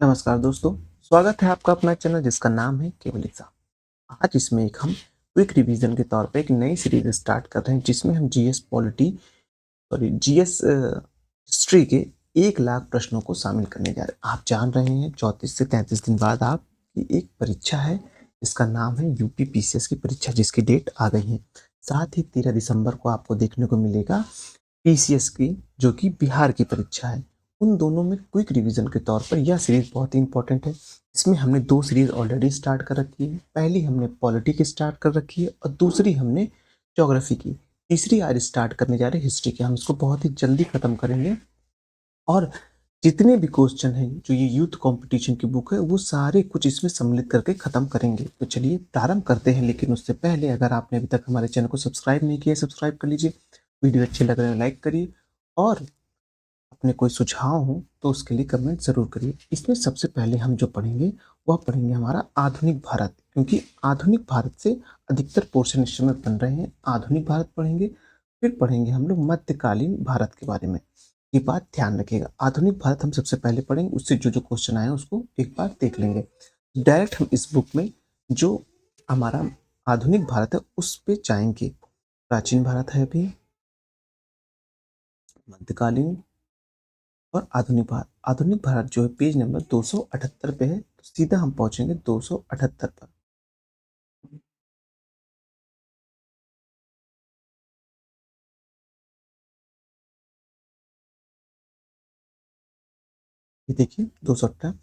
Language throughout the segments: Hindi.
नमस्कार दोस्तों, स्वागत है आपका अपना चैनल जिसका नाम है केवल एग्जाम। आज इसमें एक हम क्विक रिवीजन के तौर पे एक नई सीरीज स्टार्ट कर रहे हैं जिसमें हम जीएस हिस्ट्री के 1 लाख प्रश्नों को शामिल करने जा रहे हैं। आप जान रहे हैं 34 से 33 दिन बाद आपकी एक परीक्षा है जिसका नाम है यूपी पीसीएस की परीक्षा, जिसकी डेट आ गई है। साथ ही 13 दिसंबर को आपको देखने को मिलेगा पीसीएस की, जो कि बिहार की परीक्षा है। उन दोनों में क्विक रिवीजन के तौर पर यह सीरीज बहुत ही इंपॉर्टेंट है। इसमें हमने 2 सीरीज ऑलरेडी स्टार्ट कर रखी है। पहली हमने पॉलिटी की स्टार्ट कर रखी है और दूसरी हमने ज्योग्राफी की। तीसरी आज स्टार्ट करने जा रहे हैं हिस्ट्री की। हम इसको बहुत ही जल्दी खत्म करेंगे और जितने भी क्वेश्चन हैं जो ये यूथ कंपटीशन की बुक है वो सारे कुछ इसमें सम्मिलित करके खत्म करेंगे। तो चलिए प्रारंभ करते हैं, लेकिन उससे पहले अगर आपने अभी तक हमारे चैनल को सब्सक्राइब नहीं किया, सब्सक्राइब कर लीजिए। वीडियो अच्छे लग रहे हैं लाइक करिए और अपने कोई सुझाव हो तो उसके लिए कमेंट ज़रूर करिए। इसमें सबसे पहले हम जो पढ़ेंगे वह पढ़ेंगे हमारा आधुनिक भारत, क्योंकि आधुनिक भारत से अधिकतर पोर्शन इस समय बन रहे हैं। आधुनिक भारत पढ़ेंगे, फिर पढ़ेंगे हम लोग मध्यकालीन भारत के बारे में। ये बात ध्यान रखिएगा। आधुनिक भारत हम सबसे पहले पढ़ेंगे, उससे जो जो क्वेश्चन आए उसको एक बार देख लेंगे। डायरेक्ट हम इस बुक में जो हमारा आधुनिक भारत है उस पे जाएंगे। प्राचीन भारत है अभी, मध्यकालीन और आधुनिक भारत जो है पेज नंबर 278 पे है। तो सीधा हम पहुंचेंगे 278 पर। ये देखिए 278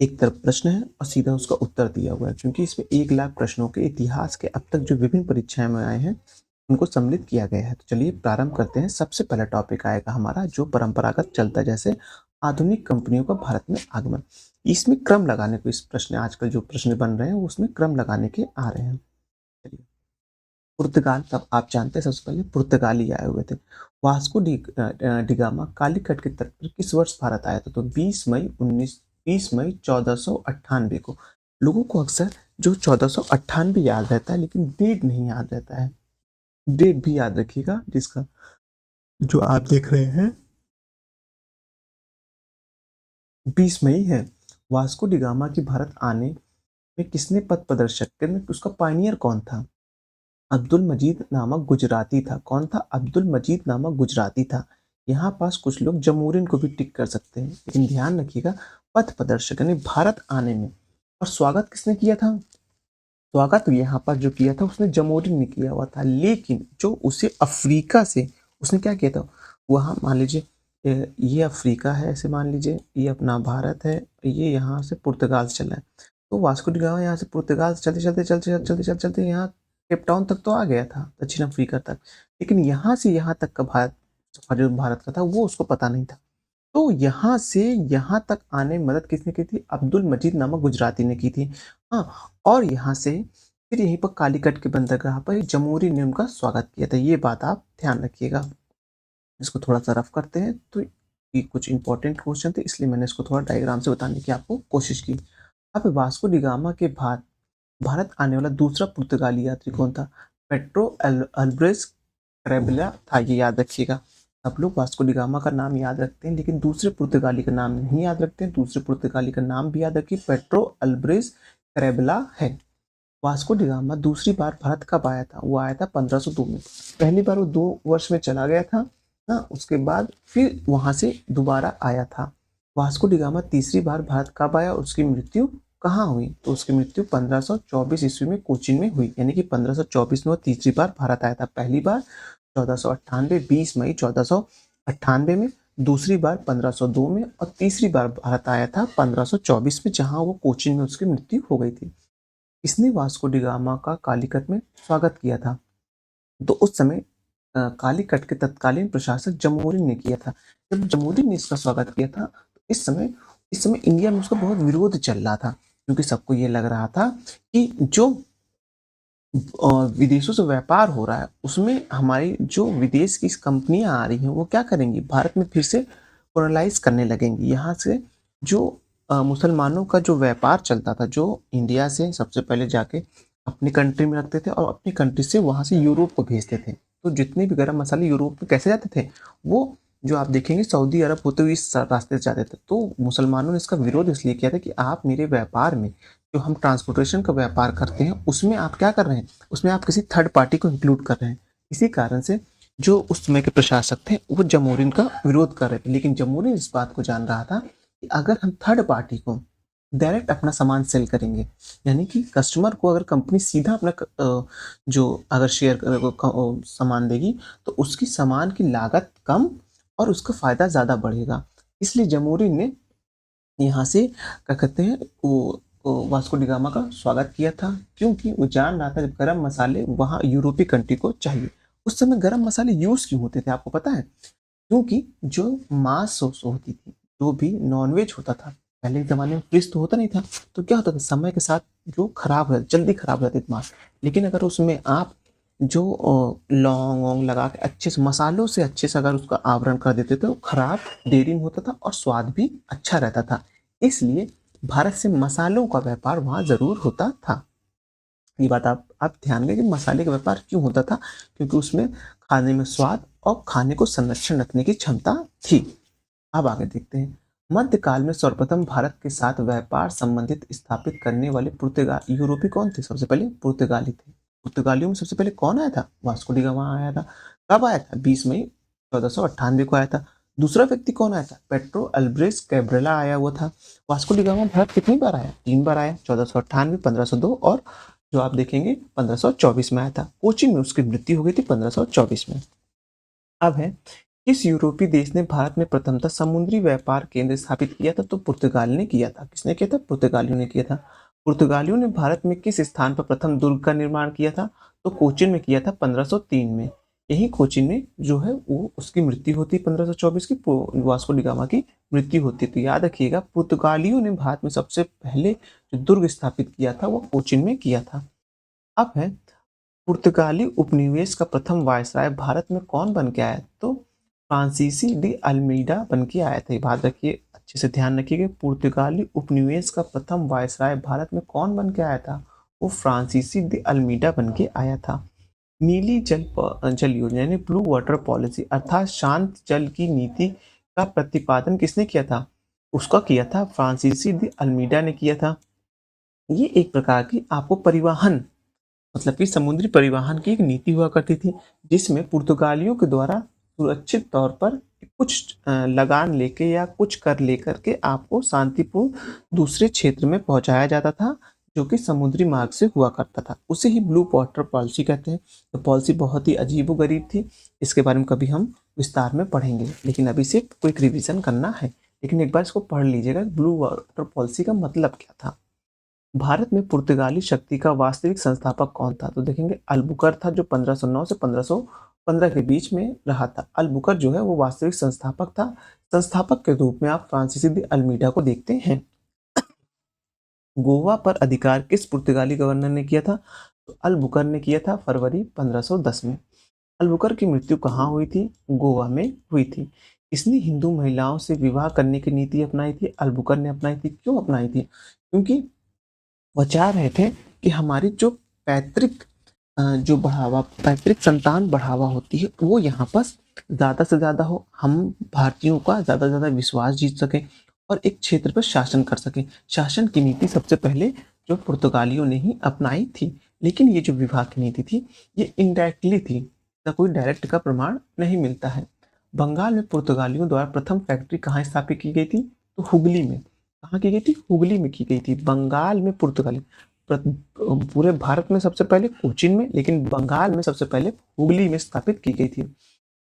एक तरफ प्रश्न है और सीधा उसका उत्तर दिया हुआ है, क्योंकि इसमें 1 लाख प्रश्नों के इतिहास के अब तक जो विभिन्न परीक्षाएं में आए हैं उनको सम्मिलित किया गया है। तो चलिए प्रारंभ करते हैं। सबसे पहला टॉपिक आएगा हमारा जो परंपरागत चलता है, जैसे आधुनिक कंपनियों का भारत में आगमन। इसमें क्रम लगाने को, इस प्रश्न आजकल जो प्रश्न बन रहे हैं उसमें क्रम लगाने के आ रहे हैं। चलिए, पुर्तगाल, तब आप जानते हैं सबसे पहले पुर्तगाली आए हुए थे। वास्को डिगामा कालीकट के तट पर किस वर्ष भारत आया था? तो 20 मई 1498 को। लोगों को अक्सर जो 1498 याद रहता है लेकिन डेट नहीं याद रहता है। डेट भी याद रखिएगा, जिसका जो आप देख रहे हैं 20 मई है। वास्को डिगामा की भारत आने में किसने पथ प्रदर्शक करने, उसका पायनियर कौन था? अब्दुल मजीद नामक गुजराती था। कौन था? अब्दुल मजीद नामक गुजराती था। यहाँ पास कुछ लोग जमूरिन को भी टिक कर सकते हैं, लेकिन ध्यान रखिएगा पथ प्रदर्शक यानी भारत आने में। और स्वागत किसने किया था? स्वागत यहाँ पर जो किया था उसने जमूरिन ने किया हुआ था, लेकिन जो उसे अफ्रीका से उसने क्या किया था, वहाँ मान लीजिए ये अफ्रीका है, ऐसे मान लीजिए ये अपना भारत है, ये यहाँ से पुर्तगाल से चला है। तो वास्को डी गामा यहाँ से पुर्तगाल से चलते यहाँ केप टाउन तक तो आ गया था, दक्षिण अफ्रीका तक। लेकिन यहाँ से यहाँ तक का भारत, जो भारत का था वो उसको पता नहीं था। तो यहाँ से यहाँ तक आने में मदद किसने की थी? अब्दुल मजीद नामक गुजराती ने की थी। हाँ, और यहाँ से फिर यहीं पर कालीकट के बंदरगाह पर जमूरी ने उनका स्वागत किया था। ये बात आप ध्यान रखिएगा। इसको थोड़ा सा रफ करते हैं। तो ये कुछ इंपॉर्टेंट क्वेश्चन थे, इसलिए मैंने इसको थोड़ा डायग्राम से बताने की आपको कोशिश की। अब वास्को डिगामा के बाद भारत आने वाला दूसरा पुर्तगाली यात्री कौन था? पेट्रो अल्ब्रेस कैरेबिला था। ये याद रखिएगा। सब लोग वास्को डिगामा का नाम याद रखते हैं लेकिन दूसरे पुर्तगाली का नाम नहीं याद रखते हैं। दूसरे पुर्तगाली का नाम भी याद रखिए, पेट्रो अल्ब्रेस कैरेबिला है। वास्को डिगामा दूसरी बार भारत कब आया था? वो आया था 1502 में। पहली बार वो 2 वर्ष में चला गया था ना, उसके बाद फिर वहां से दोबारा आया था। वास्को डिगामा तीसरी बार भारत कब आया और उसकी मृत्यु कहाँ हुई? तो उसकी मृत्यु 1524 ईस्वी में कोचीन में हुई, यानी कि 1524 में वो तीसरी बार भारत आया था। पहली बार 1498 20 मई 1498 में, दूसरी बार 1502 में और तीसरी बार भारत आया था 1524 में, जहां वो कोचीन में उसकी मृत्यु हो गई थी। इसने वास्को डिगामा का कालीकट में स्वागत किया था। तो उस समय कालीकट के तत्कालीन प्रशासक जमोरिन ने किया था। जब जमोरिन ने इसका स्वागत किया था तो इस समय इंडिया में उसका बहुत विरोध चल रहा था, क्योंकि सबको ये लग रहा था कि जो विदेशों से व्यापार हो रहा है उसमें हमारी जो विदेश की कंपनियां आ रही हैं वो क्या करेंगी, भारत में फिर से कॉलोनाइज करने लगेंगी। यहाँ से जो मुसलमानों का जो व्यापार चलता था, जो इंडिया से सबसे पहले जाके अपनी कंट्री में रखते थे और अपनी कंट्री से वहाँ से यूरोप को भेजते थे। तो जितने भी गरम मसाले यूरोप में कैसे जाते थे, वो जो आप देखेंगे सऊदी अरब होते हुए इस रास्ते से जाते थे। तो मुसलमानों ने इसका विरोध इसलिए किया था कि आप मेरे व्यापार में, जो हम ट्रांसपोर्टेशन का व्यापार करते हैं, उसमें आप क्या कर रहे हैं? उसमें आप किसी थर्ड पार्टी को इंक्लूड कर रहे हैं। इसी कारण से जो उस समय के प्रशासक थे वो जमहूरियन का विरोध कर रहे थे। लेकिन जमहूरियन इस बात को जान रहा था कि अगर हम थर्ड पार्टी को डायरेक्ट अपना सामान सेल करेंगे, यानी कि कस्टमर को अगर कंपनी सीधा अपना जो अगर शेयर सामान देगी, तो उसकी सामान की लागत कम और उसका फ़ायदा ज़्यादा बढ़ेगा। इसलिए जमहूरियन ने यहाँ से क्या कहते हैं वो वास्को डी गामा का स्वागत किया था, क्योंकि वो जान रहा था जब गरम मसाले वहाँ यूरोपीय कंट्री को चाहिए। उस समय गरम मसाले यूज़ क्यों होते थे आपको पता है? क्योंकि जो मांस होती थी, जो भी नॉनवेज होता था, पहले के ज़माने में फ्रिज तो होता नहीं था, तो क्या होता था समय के साथ जो खराब हो जल्दी खराब हो जाती थी मांस। लेकिन अगर उसमें आप जो लौंग वोंग लगा के अच्छे से मसालों से अच्छे से अगर उसका आवरण कर देते थे, तो खराब देरी में होता था और स्वाद भी अच्छा रहता था। इसलिए भारत से मसालों का व्यापार वहाँ ज़रूर होता था। ये बात आप ध्यान दें कि मसाले का व्यापार क्यों होता था? क्योंकि उसमें खाने में स्वाद और खाने को संरक्षण रखने की क्षमता थी। अब आगे देखते हैं। मध्यकाल में सर्वप्रथम भारत के साथ व्यापार संबंधित स्थापित करने वाले पुर्तगाल यूरोपी कौन थे? सबसे पहले पुर्तगाली थे। पुर्तगालियों में सबसे पहले कौन आया था? वास्को डी गामा आया था। कब आया था? 20 मई 1498 को आया था। दूसरा व्यक्ति कौन आया था? पेट्रो अल्ब्रेस कैब्रेला आया हुआ था। वास्को डी गामा भारत कितनी बार आया? 3 बार आया, 1498, 1502 और जो आप देखेंगे 1524 में आया था। कोचीन में उसकी मृत्यु हो गई थी 1524 में। अब है, किस यूरोपीय देश ने भारत में प्रथमतः समुद्री व्यापार केंद्र स्थापित किया था? तो पुर्तगाल ने किया था। किसने किया था? पुर्तगालियों ने किया था। पुर्तगालियों ने भारत में किस स्थान पर प्रथम दुर्ग का निर्माण किया था? तो कोचीन में किया था 1503 में। यही कोचीन में जो है वो उसकी मृत्यु होती 1524 की, वास्को डी गामा की मृत्यु होती। तो याद रखिएगा, पुर्तगालियों ने भारत में सबसे पहले जो दुर्ग स्थापित किया था वो कोचीन में किया था। अब है, पुर्तगाली उपनिवेश का प्रथम वायसराय भारत में कौन बन के आया? तो फ्रांसीसी डी अल्मीडा बन के आया था। ये बात रखिए, अच्छे से ध्यान रखिएगा। पुर्तगाली उपनिवेश का प्रथम वायसराय भारत में कौन बन के आया था? वो फ्रांसीसी डी अल्मीडा बन के आया था। नीली जल योजना यानी ब्लू वाटर पॉलिसी अर्थात शांत जल की नीति का प्रतिपादन किसने किया था? उसका किया था फ्रांसीसी डी अल्मीडा ने किया था। ये एक प्रकार की आपको परिवहन, मतलब कि समुद्री परिवहन की एक नीति हुआ करती थी, जिसमें पुर्तगालियों के द्वारा सुरक्षित तौर पर कुछ लगान लेके या कुछ कर लेकर के आपको शांतिपूर्ण दूसरे क्षेत्र में पहुंचाया जाता था, जो कि समुद्री मार्ग से हुआ करता था। उसे ही ब्लू वाटर पॉलिसी कहते हैं। तो पॉलिसी बहुत ही अजीबोगरीब थी। इसके बारे में कभी हम विस्तार में पढ़ेंगे, लेकिन अभी सिर्फ क्विक रिवीजन करना है। लेकिन एक बार इसको पढ़ लीजिएगा, ब्लू वाटर पॉलिसी का मतलब क्या था। भारत में पुर्तगाली शक्ति का वास्तविक संस्थापक कौन था? तो देखेंगे अल्बुकर था, जो 1509 से 1515 के बीच में रहा था। अल्बुकर जो है वो वास्तविक संस्थापक था। संस्थापक के रूप में आप फ्रांसीसी डी अल्मीडा को देखते हैं। गोवा पर अधिकार किस पुर्तगाली गवर्नर ने किया था? तो अल्बुकर ने किया था, फरवरी 1510 में। अल्बुकर की मृत्यु कहाँ हुई थी? गोवा में हुई थी। इसने हिंदू महिलाओं से विवाह करने की नीति अपनाई थी। अल्बुकर ने अपनाई थी। क्यों अपनाई थी? क्योंकि वो चाह रहे थे कि हमारी जो पैतृक पैतृक संतान बढ़ावा होती है वो यहाँ पर ज़्यादा से ज़्यादा हो, हम भारतीयों का ज़्यादा से ज़्यादा विश्वास जीत सकें और एक क्षेत्र पर शासन कर सकें। शासन की नीति सबसे पहले जो पुर्तगालियों ने ही अपनाई थी। लेकिन ये जो विवाह की नीति थी ये इनडायरेक्टली थी, इसका कोई डायरेक्ट का प्रमाण नहीं मिलता है। बंगाल में पुर्तगालियों द्वारा प्रथम फैक्ट्री कहाँ स्थापित की गई थी? तो हुगली में। कहाँ की गई थी? हुगली में की गई थी। बंगाल में पुर्तगाली, पूरे भारत में सबसे पहले कोचीन में, लेकिन बंगाल में सबसे पहले हुगली में स्थापित की गई थी।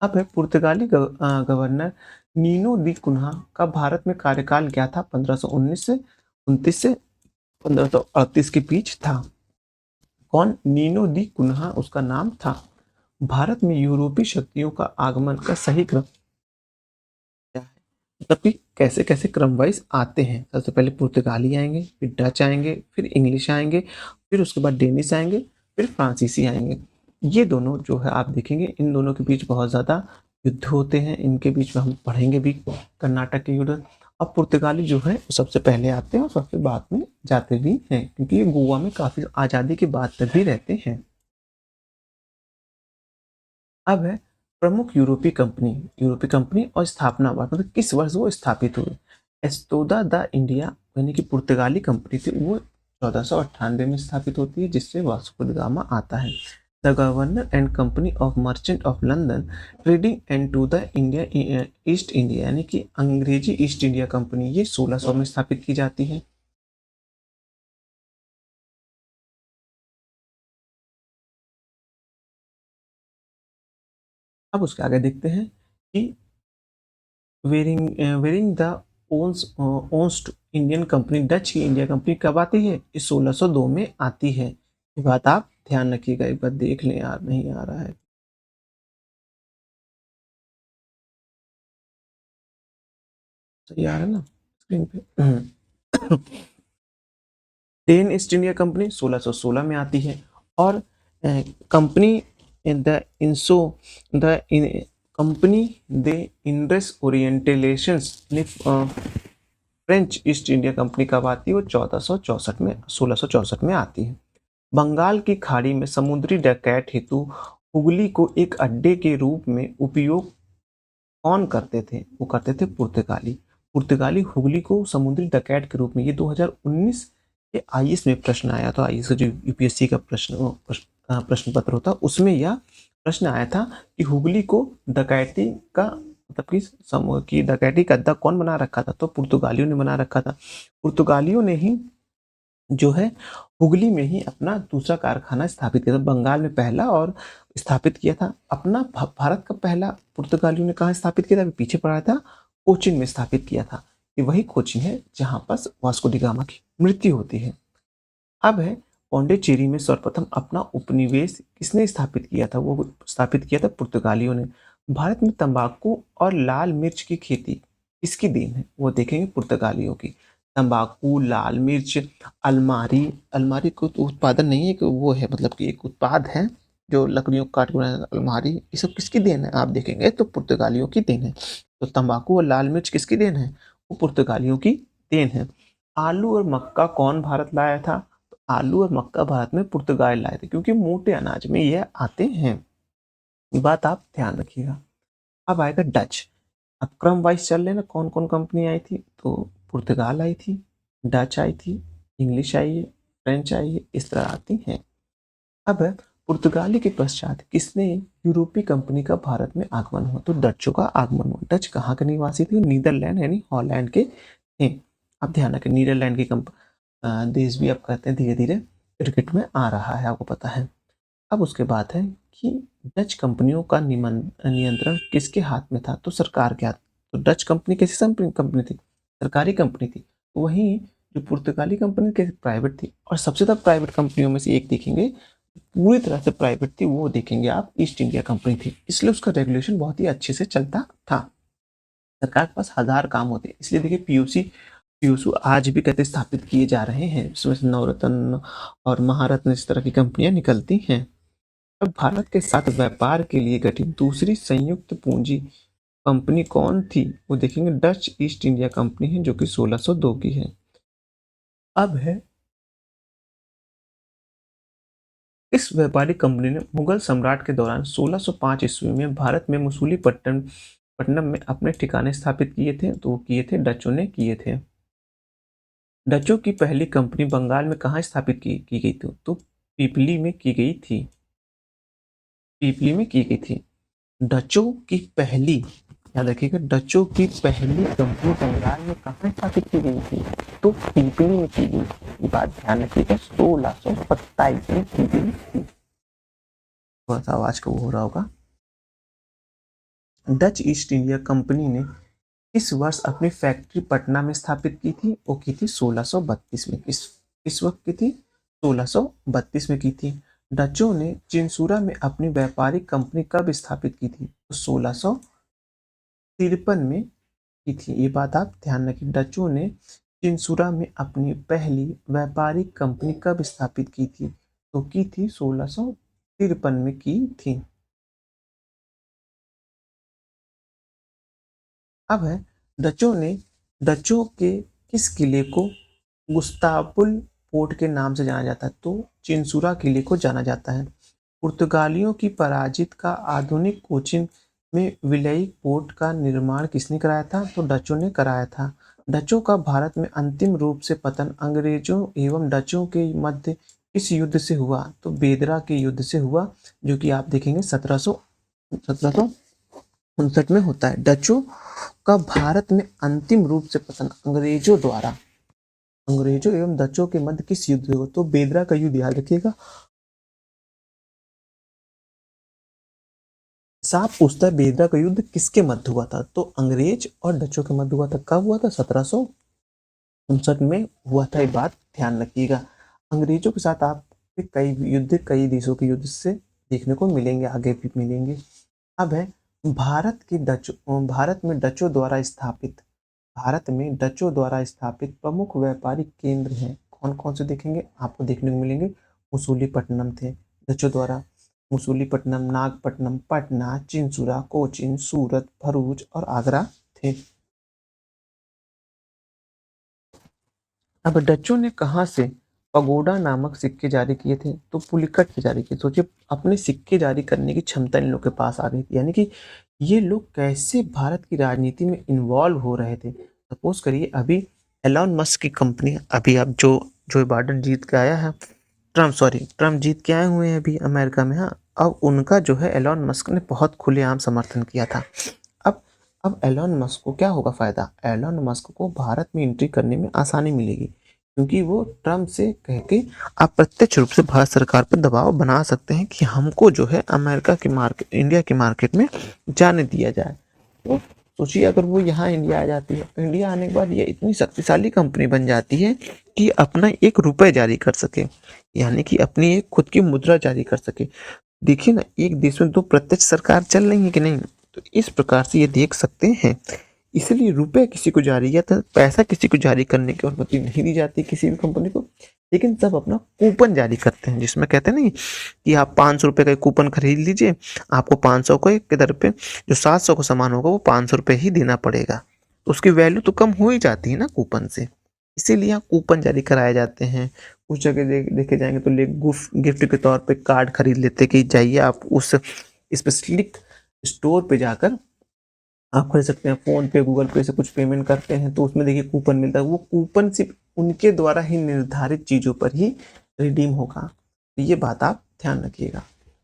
अब है, पुर्तगाली गवर्नर नीनो दी कुन्हा का भारत में कार्यकाल क्या था? 1519 से 29 से 1538 के बीच था। कौन? नीनो दी कुन्हा उसका नाम था। भारत में यूरोपीय शक्तियों का आगमन का सही क्रम क्या है? मतलब कि कैसे कैसे क्रम वाइज आते हैं। सबसे पहले पुर्तगाली आएंगे, फिर डच आएंगे, फिर इंग्लिश आएंगे, फिर उसके बाद डेनिश आएंगे, फिर फ्रांसीसी आएंगे। ये दोनों जो है आप देखेंगे, इन दोनों के बीच बहुत ज़्यादा युद्ध होते हैं। इनके बीच में हम पढ़ेंगे भी कर्नाटक के युद्ध। अब पुर्तगाली जो है वो सबसे पहले आते हैं और सबसे बाद में जाते भी हैं, क्योंकि ये गोवा में काफ़ी आज़ादी के बाद तक भी रहते हैं। अब है, प्रमुख यूरोपीय कंपनी और स्थापना वर्ष मतलब किस वर्ष वो स्थापित हुई। एस्टोदा द इंडिया यानी कि पुर्तगाली कंपनी थी, वो 1498 में स्थापित होती है, जिससे वास्को द गामा आता है। The governor and company of merchant of London trading and to the India East India यानी कि अंग्रेजी ईस्ट इंडिया कंपनी, ये 1600 में स्थापित की जाती है। अब उसके आगे देखते हैं कि वेरिंग द ओन्स्ट इंडियन कंपनी, डच की इंडिया कंपनी कब आती है? ये 1602 में आती है। ये बात आप ध्यान रखिएगा, एक बार देख लें यार, नहीं आ रहा है, सही आ रहा है ना स्क्रीन पे। टेन ईस्ट इंडिया कंपनी 1616 में आती है। और कंपनी द इंसो द कंपनी द इंडस ओरिएंटलेशंस फ्रेंच ईस्ट इंडिया कंपनी कब आती है? वो 1464 में 1664 में आती है। बंगाल की खाड़ी में समुद्री डकैत हेतु हुगली को एक अड्डे के रूप में उपयोग कौन करते थे? वो करते थे पुर्तगाली। पुर्तगाली हुगली को समुद्री डकैत के रूप में, ये 2019 के आईएएस में प्रश्न आया था। आईएएस का जो यूपीएससी का प्रश्न पत्र होता है उसमें यह प्रश्न आया था कि हुगली को डकैती का मतलब कि समूह की डकैती का अड्डा कौन बना रखा था? तो पुर्तगालियों ने बना रखा था। पुर्तगालियों ने ही जो है हुगली में ही अपना दूसरा कारखाना स्थापित किया था, बंगाल में पहला और स्थापित किया था। अपना भारत का पहला पुर्तगालियों ने कहाँ स्थापित किया था? अभी पीछे पड़ा था, कोचिन में स्थापित किया था। ये वही कोचिन है जहाँ पर वास्को डी गामा की मृत्यु होती है। अब है पौंडीचेरी में सर्वप्रथम अपना उपनिवेश किसने स्थापित किया था? वो स्थापित किया था पुर्तगालियों ने। भारत में तंबाकू और लाल मिर्च की खेती किसकी देन है? वो देखेंगे पुर्तगालियों की। तंबाकू, लाल मिर्च, अलमारी, अलमारी को तो उत्पादन नहीं है, कि वो है मतलब कि एक उत्पाद है जो लकड़ियों को काट के बनाया जाता है, अलमारी, ये सब किसकी देन है? आप देखेंगे तो पुर्तगालियों की देन है। तो तंबाकू और लाल मिर्च किसकी देन है? वो पुर्तगालियों की देन है। आलू और मक्का कौन भारत लाया था? आलू और मक्का भारत में पुर्तगाल लाए थे, क्योंकि मोटे अनाज में यह आते हैं। ये बात आप ध्यान रखिएगा। अब आएगा डच। अब क्रम वाइज चल रहे ना, कौन कौन कंपनी आई थी? तो पुर्तगाल आई थी, डच आई थी, इंग्लिश आई है, फ्रेंच आई है, इस तरह आती हैं। अब पुर्तगाली के पश्चात किसने यूरोपीय कंपनी का भारत में आगमन हुआ? तो डचों का आगमन हुआ। डच कहाँ के निवासी थे? नीदरलैंड यानी हॉलैंड के थे। अब ध्यान रखें, नीदरलैंड के देश भी अब कहते हैं धीरे धीरे क्रिकेट में आ रहा है, आपको पता है। अब उसके बाद है कि डच कंपनियों का नियंत्रण किसके हाथ में था? तो सरकार के हाथ। तो डच कंपनी कैसी कंपनी थी? सरकारी कंपनी थी। तो वहीं जो पुर्तगाली कंपनी कैसी प्राइवेट थी, और सबसे ज़्यादा प्राइवेट कंपनियों में से एक देखेंगे, पूरी तरह से प्राइवेट थी, वो देखेंगे आप, ईस्ट इंडिया कंपनी थी। इसलिए उसका रेगुलेशन बहुत ही अच्छे से चलता था। सरकार के पास हजार काम होते हैं, इसलिए देखिए पीयूसी आज भी कहते स्थापित किए जा रहे हैं, इसमें से नवरत्न और महारत्न इस तरह की कंपनियां निकलती हैं। अब भारत के साथ व्यापार के लिए गठित दूसरी संयुक्त पूंजी कंपनी कौन थी? वो देखेंगे डच ईस्ट इंडिया कंपनी है, जो कि 1602 की है। अब है इस व्यापारिक कंपनी ने मुगल सम्राट के दौरान 1605 ईस्वी में भारत में पट्टनम में अपने ठिकाने स्थापित किए थे। तो वो किए थे, डचों ने किए थे। डचों की पहली कंपनी बंगाल में कहाँ स्थापित की गई थी? तो पीपली में की गई थी। पीपली में की गई थी। डचों की पहली, याद रखिएगा, डचों की पहली कंपनी बंगाल में कहाँ स्थापित की गई थी? तो पीपली में की गई। ये बात ध्यान रखिएगा, 1627 में की गई थी। थोड़ा सा आवाज का वो हो रहा होगा। डच ईस्ट इंडिया कंपनी ने किस वर्ष अपनी फैक्ट्री पटना में स्थापित की थी? वो की थी 1632 में। किस वक्त की थी? 1632 में की थी। डचों ने चिंसुरा में अपनी व्यापारिक कंपनी कब स्थापित की थी? तो 1653 में की थी। ये बात आप ध्यान रखिए, डचों ने चिंसुरा में अपनी पहली व्यापारिक कंपनी कब स्थापित की थी? तो की थी 1653 में की थी। अब है डचों के किस किले को गुस्तापुल पोर्ट के नाम से जाना जाता है? तो चिंसुरा किले को जाना जाता है। पुर्तगालियों की पराजित का आधुनिक कोचिन में विलयी पोर्ट का निर्माण किसने कराया था? तो डचों ने कराया था। डचों का भारत में अंतिम रूप से पतन अंग्रेजों एवं डचों के मध्य किस युद्ध से हुआ? तो बेदरा के युद्ध से हुआ, जो कि आप देखेंगे 1759 में होता है। डचों का भारत में अंतिम रूप से पतन अंग्रेजों एवं डचों के मध्य किस युद्ध से हुआ? तो बेदरा का युद्ध, याद रखिएगा। साफ पूछता है बेदरा का युद्ध किसके मध्य हुआ था? तो अंग्रेज और डचों के मध्य हुआ था। कब हुआ था? 1759 में हुआ था। ये बात ध्यान रखिएगा। अंग्रेजों के साथ आप कई देशों के युद्ध से देखने को मिलेंगे, आगे भी मिलेंगे। अब है भारत में डचों द्वारा स्थापित प्रमुख व्यापारिक केंद्र हैं। कौन कौन से देखेंगे आपको देखने को मिलेंगे? मसूलीपट्टनम थे डचों द्वारा, मसूलीपट्टनम, नागपट्टनम, पटना, चिंसुरा, कोचीन, सूरत, भरूच और आगरा थे। अब डचों ने कहाँ से पगोडा नामक सिक्के जारी किए थे? तो पुलिकट से जारी किए। सोचिए, अपने सिक्के जारी करने की क्षमता इन लोग के पास आ गई थी। यानी कि ये लोग कैसे भारत की राजनीति में इन्वॉल्व हो रहे थे। सपोज करिए, अभी एलॉन मस्क की कंपनी, अभी अब जो बाइडेन जीत के आया है, ट्रम्प जीत के आए हुए हैं अभी अमेरिका में। हाँ, अब उनका जो है एलॉन मस्क ने बहुत खुलेआम समर्थन किया था। अब अब एलॉन मस्क को क्या होगा फायदा? एलॉन मस्क को भारत में एंट्री करने में आसानी मिलेगी, क्योंकि वो ट्रम्प से कह के अप्रत्यक्ष रूप से भारत सरकार पर दबाव बना सकते हैं कि हमको जो है अमेरिका की मार्केट, इंडिया की मार्केट में जाने दिया जाए। तो सोचिए, अगर वो यहाँ इंडिया आ जाती है, इंडिया आने के बाद ये इतनी शक्तिशाली कंपनी बन जाती है कि अपना एक रुपए जारी कर सके, यानी कि अपनी एक खुद की मुद्रा जारी कर सके। देखिए ना, एक देश में दो प्रत्यक्ष सरकार चल रही है कि नहीं? तो इस प्रकार से ये देख सकते हैं। इसलिए रुपए किसी को जारी या तो पैसा किसी को जारी करने की अनुमति नहीं दी जाती किसी भी कंपनी को, लेकिन सब अपना कूपन जारी करते हैं, जिसमें कहते हैं नहीं कि आप 500 रुपये का कूपन खरीद लीजिए, आपको 500 के दर पे जो 700 का सामान होगा वो 500 रुपये ही देना पड़ेगा। तो उसकी वैल्यू तो कम हो ही जाती है ना कूपन से। इसीलिए यहाँ कूपन जारी कराए जाते हैं। कुछ जगह देखे जाएंगे तो लोग गिफ्ट के तौर पे कार्ड खरीद लेते कि जाइए आप उस स्पेसिफिक स्टोर पे जाकर आप खरीद सकते हैं। फोन पे, गूगल पे से कुछ पेमेंट करते हैं तो उसमें देखिए कूपन मिलता है। वो कूपन सिर्फ उनके द्वारा ही निर्धारित चीज़ों पर ही रिडीम होगा। तो ये बात आप ध्यान रखिएगा।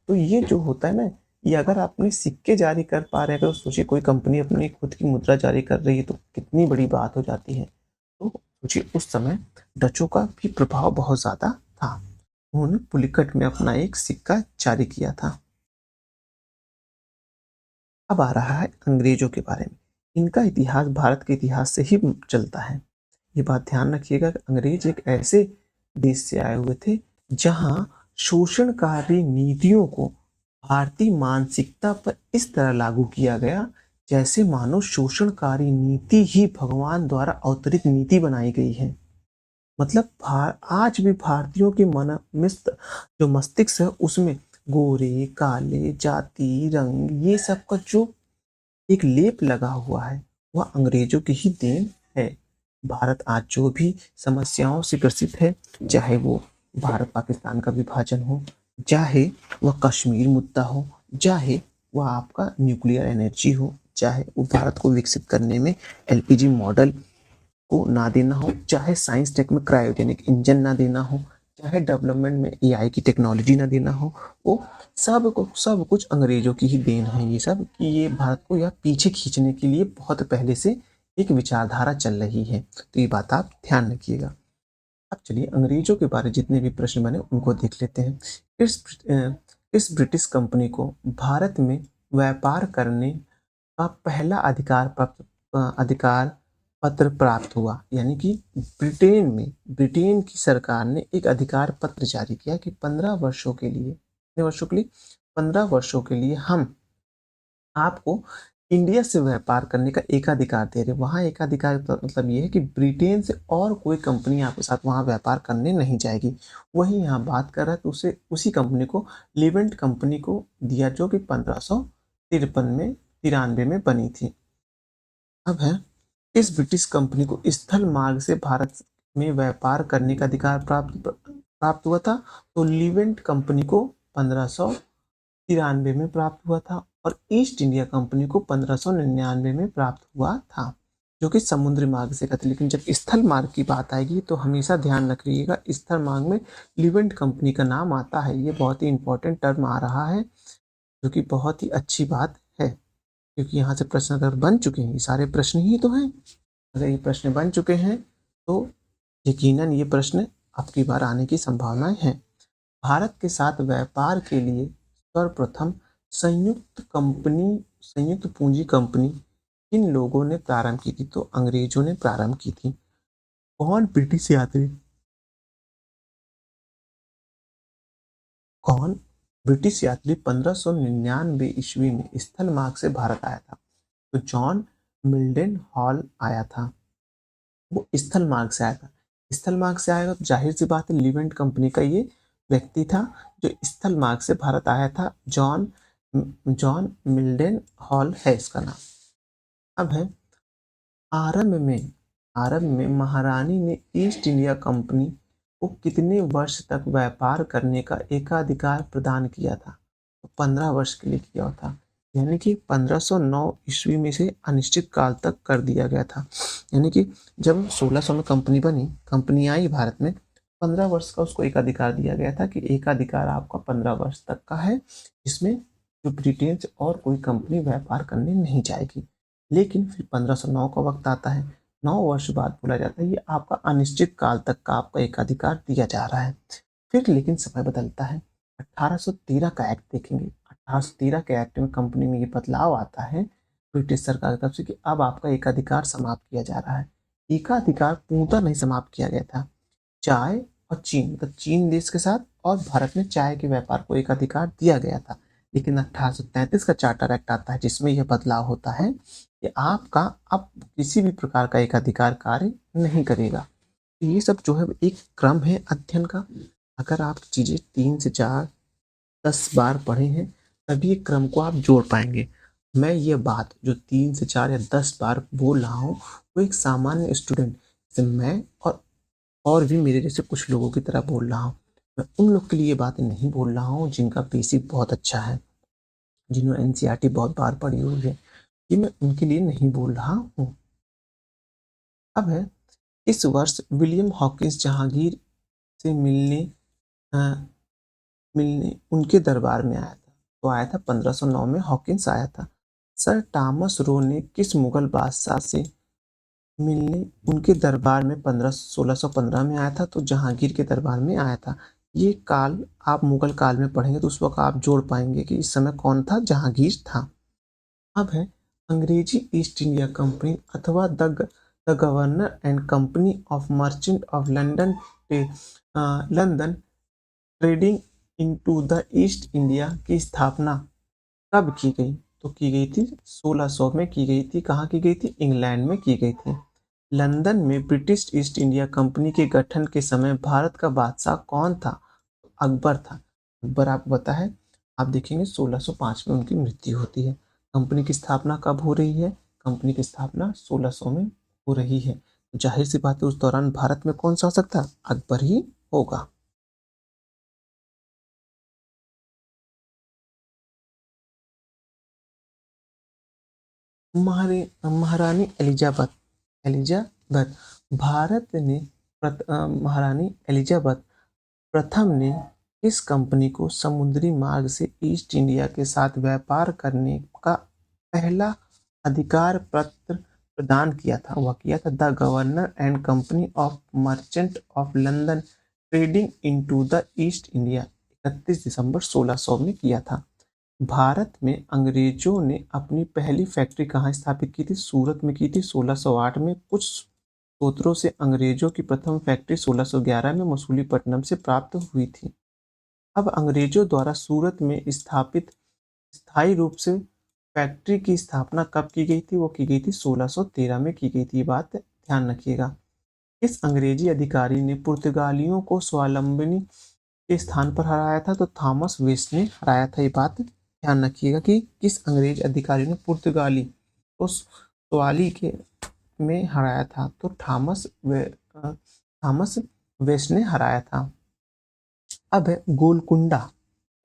तो ये जो होता है ना, ये अगर आपने सिक्के जारी कर पा रहे हैं, अगर सोचिए कोई कंपनी अपनी खुद की मुद्रा जारी कर रही है तो कितनी बड़ी बात हो जाती है। तो सोचिए, उस समय डचों का भी प्रभाव बहुत ज़्यादा था। उन्होंने पुलिकट में अपना एक सिक्का जारी किया था। अब आ रहा है अंग्रेजों के बारे में। इनका इतिहास भारत के इतिहास से ही चलता है। ये बात ध्यान रखिएगा कि अंग्रेज एक ऐसे देश से आए हुए थे जहां शोषणकारी नीतियों को भारतीय मानसिकता पर इस तरह लागू किया गया जैसे मानो शोषणकारी नीति ही भगवान द्वारा अवतरित नीति बनाई गई है। मतलब आज भी भारतीयों के मन में जो मस्तिष्क है उसमें गोरे, काले, जाति, रंग, ये सब का जो एक लेप लगा हुआ है वह अंग्रेजों की ही देन है। भारत आज जो भी समस्याओं से ग्रसित है, चाहे वो भारत पाकिस्तान का विभाजन हो, चाहे वह कश्मीर मुद्दा हो, चाहे वह आपका न्यूक्लियर एनर्जी हो, चाहे वो भारत को विकसित करने में एलपीजी मॉडल को ना देना हो, चाहे साइंस टेक में क्रायोजेनिक इंजन ना देना हो, चाहे डेवलपमेंट में एआई की टेक्नोलॉजी ना देना हो, वो सब कुछ अंग्रेजों की ही देन है। ये सब कि ये भारत को यह पीछे खींचने के लिए बहुत पहले से एक विचारधारा चल रही है। तो ये बात आप ध्यान रखिएगा। अब चलिए अंग्रेजों के बारे जितने भी प्रश्न बने उनको देख लेते हैं। इस ब्रिटिश कंपनी को भारत में व्यापार करने का पहला अधिकार पत्र प्राप्त हुआ, यानी कि ब्रिटेन की सरकार ने एक अधिकार पत्र जारी किया कि 15 वर्षों के लिए हम आपको इंडिया से व्यापार करने का एकाधिकार दे रहे। वहाँ एकाधिकार का मतलब ये है कि ब्रिटेन से और कोई कंपनी आपके साथ वहाँ व्यापार करने नहीं जाएगी। वही यहाँ बात कर रहा है तो उसे उसी कंपनी को लिवेंट कंपनी को दिया, जो कि 1593 में बनी थी। अब है इस ब्रिटिश कंपनी को स्थल मार्ग से भारत में व्यापार करने का अधिकार प्राप्त हुआ था। तो लिवेंट कंपनी को 1593 में प्राप्त हुआ था और ईस्ट इंडिया कंपनी को 1599 में प्राप्त हुआ था, जो कि समुद्री मार्ग से था। लेकिन जब स्थल मार्ग की बात आएगी तो हमेशा ध्यान रखिएगा, स्थल मार्ग में लिवेंट कंपनी का नाम आता है। ये बहुत ही इंपॉर्टेंट टर्म आ रहा है, जो कि बहुत ही अच्छी बात है, क्योंकि यहाँ से प्रश्न अगर बन चुके हैं, ये सारे प्रश्न ही तो हैं, अगर ये प्रश्न बन चुके हैं तो यकीनन ये प्रश्न आपकी बार आने की संभावनाएं हैं। भारत के साथ व्यापार के लिए सर्वप्रथम संयुक्त पूंजी कंपनी किन लोगों ने प्रारंभ की थी? तो अंग्रेजों ने प्रारंभ की थी। कौन ब्रिटिश यात्री कौन ब्रिटिश यात्री 1599 ईस्वी में स्थल मार्ग से भारत आया था? तो जॉन मिल्डन हॉल आया था, वो स्थल मार्ग से आया था। स्थल मार्ग से आएगा तो जाहिर सी बात है लिवेंट कंपनी का ये व्यक्ति था जो स्थल मार्ग से भारत आया था। जॉन जॉन मिल्डन हॉल है इसका नाम। अब है आरंभ में महारानी ने ईस्ट इंडिया कंपनी को कितने वर्ष तक व्यापार करने का एकाधिकार प्रदान किया था? तो 15 वर्ष के लिए किया था, यानी कि 1509 ईस्वी में से अनिश्चित काल तक कर दिया गया था। यानी कि जब 1600 में कंपनी आई भारत में, 15 वर्ष का उसको एकाधिकार दिया गया था कि एकाधिकार आपका 15 वर्ष तक का है, जिसमें जो ब्रिटेन से और कोई कंपनी व्यापार करने नहीं जाएगी। लेकिन फिर 1509 का वक्त आता है, 9 वर्ष बाद बोला जाता है ये आपका अनिश्चित काल तक का आपका एकाधिकार दिया जा रहा है। फिर लेकिन समय बदलता है, 1813 का एक्ट देखेंगे। 1813 के एक्ट में कंपनी में ये बदलाव आता है ब्रिटिश सरकार की तरफ से कि अब आपका एकाधिकार समाप्त किया जा रहा है। एकाधिकार पूर्णतः नहीं समाप्त किया गया था। चाय और चीन, मतलब चीन देश के साथ और भारत में चाय के व्यापार को एकाधिकार दिया गया था। लेकिन 1833 का चार्टर एक्ट आता है जिसमें यह बदलाव होता है कि आपका अब किसी भी प्रकार का एकाधिकार कार्य नहीं करेगा। तो ये सब जो है एक क्रम है अध्ययन का। अगर आप चीजें 3 से 4 10 बार पढ़े हैं तभी एक क्रम को आप जोड़ पाएंगे। मैं ये बात जो 3 से 4 या 10 बार बोल रहा हूँ वो एक सामान्य स्टूडेंट जैसे मैं और भी मेरे जैसे कुछ लोगों की तरह बोल रहा हूँ। मैं उन लोग के लिए ये बातें नहीं बोल रहा हूँ जिनका बेसिक बहुत अच्छा है, जिन्होंने एनसीईआरटी बहुत बार पढ़ी हुई है, ये मैं उनके लिए नहीं बोल रहा हूँ। अब है इस वर्ष विलियम हॉकिंस जहांगीर से अ, मिलने उनके दरबार में आया था। तो आया था 1509 में हॉकिंस आया था। सर टॉमस रो ने किस मुगल बादशाह से मिलने उनके दरबार में 1615 में आया था? तो जहांगीर के दरबार में आया था। ये काल आप मुगल काल में पढ़ेंगे तो उस वक्त आप जोड़ पाएंगे कि इस समय कौन था, जहांगीर था। अब है अंग्रेजी ईस्ट इंडिया कंपनी अथवा the governor and company of merchant of London London trading into the east India की स्थापना कब की गई? तो की गई थी 1600 में की गई थी। कहाँ की गई थी? इंग्लैंड में की गई थी। लंदन में ब्रिटिश ईस्ट इंडिया कंपनी के गठन के समय भारत का बादशाह कौन था? अकबर था। अकबर आपको पता है, आप देखेंगे 1605 में उनकी मृत्यु होती है। कंपनी की स्थापना कब हो रही है? कंपनी की स्थापना 1600 में हो रही है। जाहिर सी बात है उस दौरान भारत में कौन सा शासक था? अकबर ही होगा। महारानी एलिजाबेथ भारत ने महारानी एलिजाबेथ प्रथम ने इस कंपनी को समुद्री मार्ग से ईस्ट इंडिया के साथ व्यापार करने का पहला अधिकार पत्र प्रदान किया था। वह किया था the governor and company of merchant of London trading into the east India 31 दिसंबर 1600 में किया था। भारत में अंग्रेजों ने अपनी पहली फैक्ट्री कहाँ स्थापित की थी? सूरत में की थी 1608 में। कुछ सूत्रों से अंग्रेजों की प्रथम फैक्ट्री 1611 में मसूलीपट्टनम से प्राप्त हुई थी। अब अंग्रेजों द्वारा सूरत में स्थापित स्थायी रूप से फैक्ट्री की स्थापना कब की गई थी? वो की गई थी 1613 में की गई थी। ये बात ध्यान रखिएगा। इस अंग्रेजी अधिकारी ने पुर्तगालियों को स्वावलंबनी के स्थान पर हराया था? तो थॉमस वेस्ट ने हराया था। ये बात ध्यान रखिएगा कि किस अंग्रेज अधिकारी ने पुर्तगाली को स्वाली के में हराया था? तो थॉमस वेस्ट ने हराया था। अब है गोलकुंडा,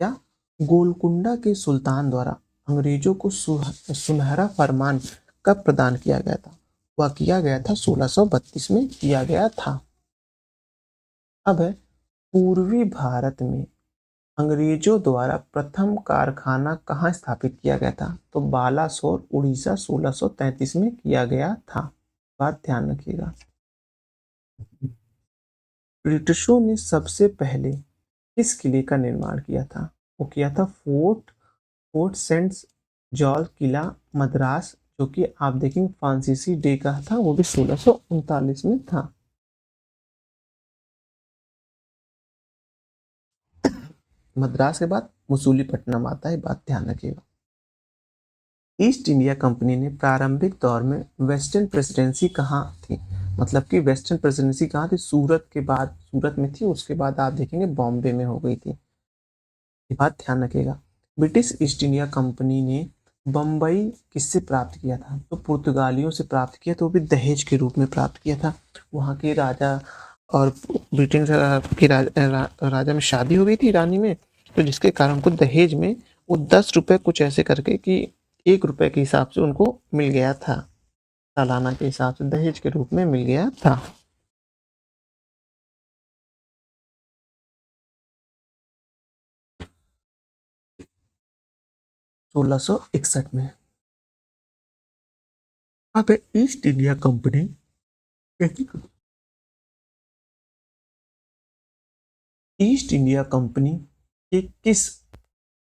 क्या गोलकुंडा के सुल्तान द्वारा अंग्रेजों को सुनहरा फरमान कब प्रदान किया गया था? वह किया गया था 1632 में किया गया था। अब है पूर्वी भारत में अंग्रेजों द्वारा प्रथम कारखाना कहाँ स्थापित किया गया था? तो बालासोर उड़ीसा 1633 में किया गया था। बात ध्यान रखिएगा। ब्रिटिशों ने सबसे पहले किस किले का निर्माण किया था? वो किया था फोर्ट सेंट जॉर्ज किला मद्रास, जो कि आप देखेंगे फ्रांसीसी डे का था, वो भी 1639 में था। मद्रास के बाद मसूलीपट्टनम आता है, बात ध्यान रखिएगा। ईस्ट इंडिया कंपनी ने प्रारंभिक दौर में वेस्टर्न प्रेसिडेंसी कहाँ थी? मतलब कि वेस्टर्न प्रेसिडेंसी कहाँ थी? सूरत के बाद, सूरत में थी, उसके बाद आप देखेंगे बॉम्बे में हो गई थी। ये बात ध्यान रखिएगा। ब्रिटिश ईस्ट इंडिया कंपनी ने बम्बई किससे प्राप्त किया था? तो पुर्तगालियों से प्राप्त किया, तो वो भी दहेज के रूप में प्राप्त किया था। वहाँ के राजा और ब्रिटेन के राजा में शादी हो गई थी रानी में, तो जिसके कारण उनको दहेज में वो 10 रुपए कुछ ऐसे करके कि 1 रुपए के हिसाब से उनको मिल गया था, सालाना के हिसाब से दहेज के रूप में मिल गया था। 1661 में। अब east India company east India company के किस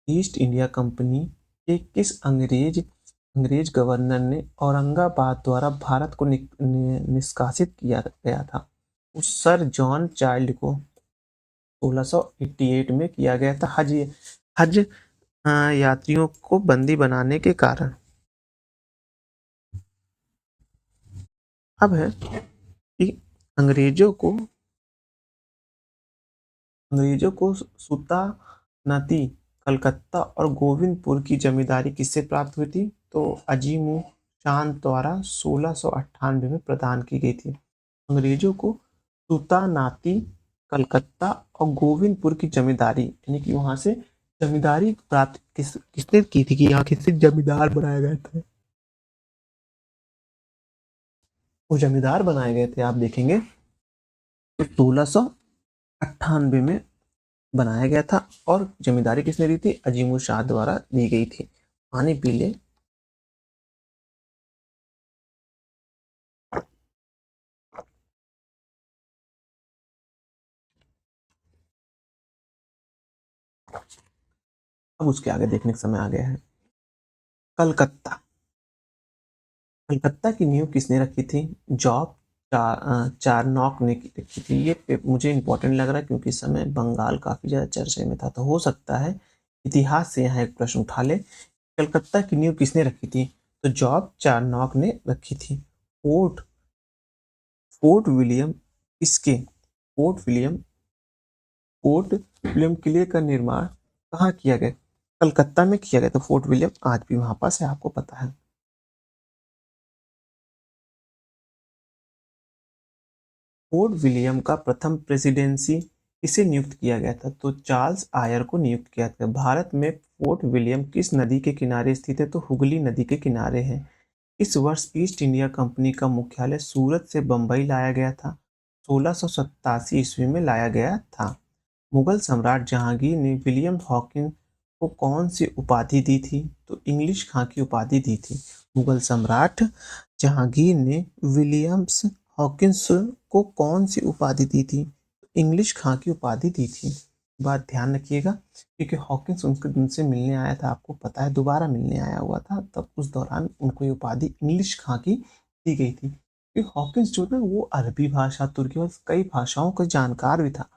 ईस्ट इंडिया कंपनी के किस अंग्रेज गवर्नर ने औरंगाबाद द्वारा भारत को निष्कासित किया गया था? उस सर जॉन चाइल्ड को 1688 में किया गया था, हज यात्रियों को बंदी बनाने के कारण। अब है कि अंग्रेजों को सुल्तानती कलकत्ता और गोविंदपुर की जमींदारी किससे प्राप्त हुई थी? तो अजीमुल शान द्वारा 1698 में प्रदान की गई थी। अंग्रेजों को सुल्तानाती कलकत्ता और गोविंदपुर की जमींदारी, यानी कि वहां से जमींदारी प्राप्त किसने की थी, कि यहाँ किससे जमींदार बनाए गए थे? वो जमींदार बनाए गए थे, आप देखेंगे तो 1698 में बनाया गया था। और जमींदारी किसने दी थी? अजीमुल शाह द्वारा दी गई थी। पानी पी ले। अब उसके आगे देखने का समय आ गया है। कलकत्ता कलकत्ता की नींव किसने रखी थी? जॉब चारनॉक ने रखी थी। ये मुझे इंपॉर्टेंट लग रहा है क्योंकि इस समय बंगाल काफी ज्यादा चर्चे में था, तो हो सकता है इतिहास से यहाँ एक प्रश्न उठा ले। कलकत्ता की नींव किसने रखी थी? तो जॉब चारनॉक ने रखी थी। फोर्ट फोर्ट विलियम किसके फोर्ट विलियम फोर्ट विलियम किले का निर्माण कहाँ किया गया? कलकत्ता में किया गया। तो फोर्ट विलियम आज भी वहां पास है, आपको पता है। फोर्ट विलियम का प्रथम प्रेसिडेंसी किसे नियुक्त किया गया था? तो चार्ल्स आयर को नियुक्त किया था। भारत में फोर्ट विलियम किस नदी के किनारे स्थित है? तो हुगली नदी के किनारे है। इस वर्ष ईस्ट इंडिया कंपनी का मुख्यालय सूरत से बंबई लाया गया था। 1687 ईस्वी में लाया गया था। मुगल सम्राट जहांगीर ने विलियम हॉकिंस को कौन सी उपाधि दी थी? तो इंग्लिश खां की उपाधि दी थी। मुगल सम्राट जहांगीर ने विलियम्स हॉकिंस को कौन सी उपाधि दी थी? इंग्लिश खां की उपाधि दी थी। बात ध्यान रखिएगा, क्योंकि हॉकिंस उनसे मिलने आया था, आपको पता है, दोबारा मिलने आया हुआ था, तब उस दौरान उनको ये उपाधि इंग्लिश खां की दी गई थी। क्योंकि हॉकिंस जो था वो अरबी भाषा, तुर्की और कई भाषाओं का जानकार भी था।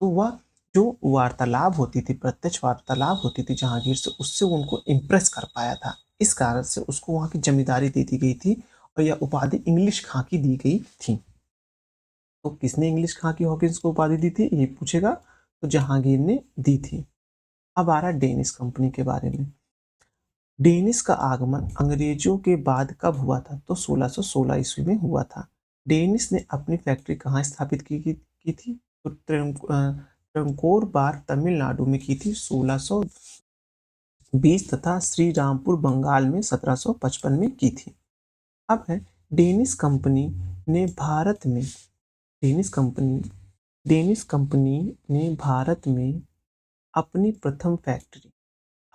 तो वह जो वार्तालाप होती थी, प्रत्यक्ष वार्तालाप होती थी जहांगीर से, उससे उनको इम्प्रेस कर पाया था। इस कारण से उसको वहां की जमींदारी दे दी गई थी और यह उपाधि इंग्लिश खां की दी गई थी। तो किसने इंग्लिश खां की हॉकिंस को उपाधि दी थी, ये पूछेगा, तो जहांगीर ने दी थी। अब आ रहा डेनिस कंपनी के बारे में। डेनिस का आगमन अंग्रेजों के बाद कब हुआ था? तो 1616 ईस्वी में हुआ था। डेनिस ने अपनी फैक्ट्री कहाँ स्थापित की थी? तो ट्रंकोर बार तमिलनाडु में की थी 1600 20 तथा श्रीरामपुर बंगाल में 1755 में की थी। अब है डेनिश कंपनी ने भारत में डेनिश कंपनी डेनिश कंपनी ने भारत में अपनी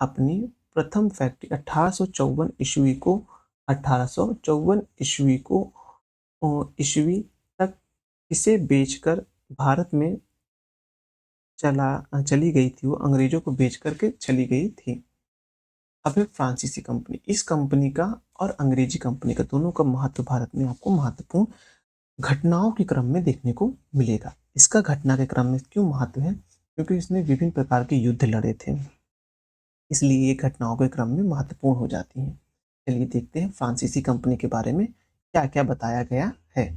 अपनी प्रथम फैक्ट्री 1854 ईस्वी को ईस्वी तक इसे बेचकर भारत में चली गई थी, वो अंग्रेजों को बेच करके चली गई थी। अब है फ्रांसीसी कंपनी। इस कंपनी का और अंग्रेजी कंपनी का दोनों का महत्व भारत में आपको महत्वपूर्ण घटनाओं के क्रम में देखने को मिलेगा। इसका घटना के क्रम में क्यों महत्व है? क्योंकि इसने विभिन्न प्रकार के युद्ध लड़े थे, इसलिए ये घटनाओं के क्रम में महत्वपूर्ण हो जाती हैं। चलिए देखते हैं फ्रांसीसी कंपनी के बारे में क्या क्या बताया गया है।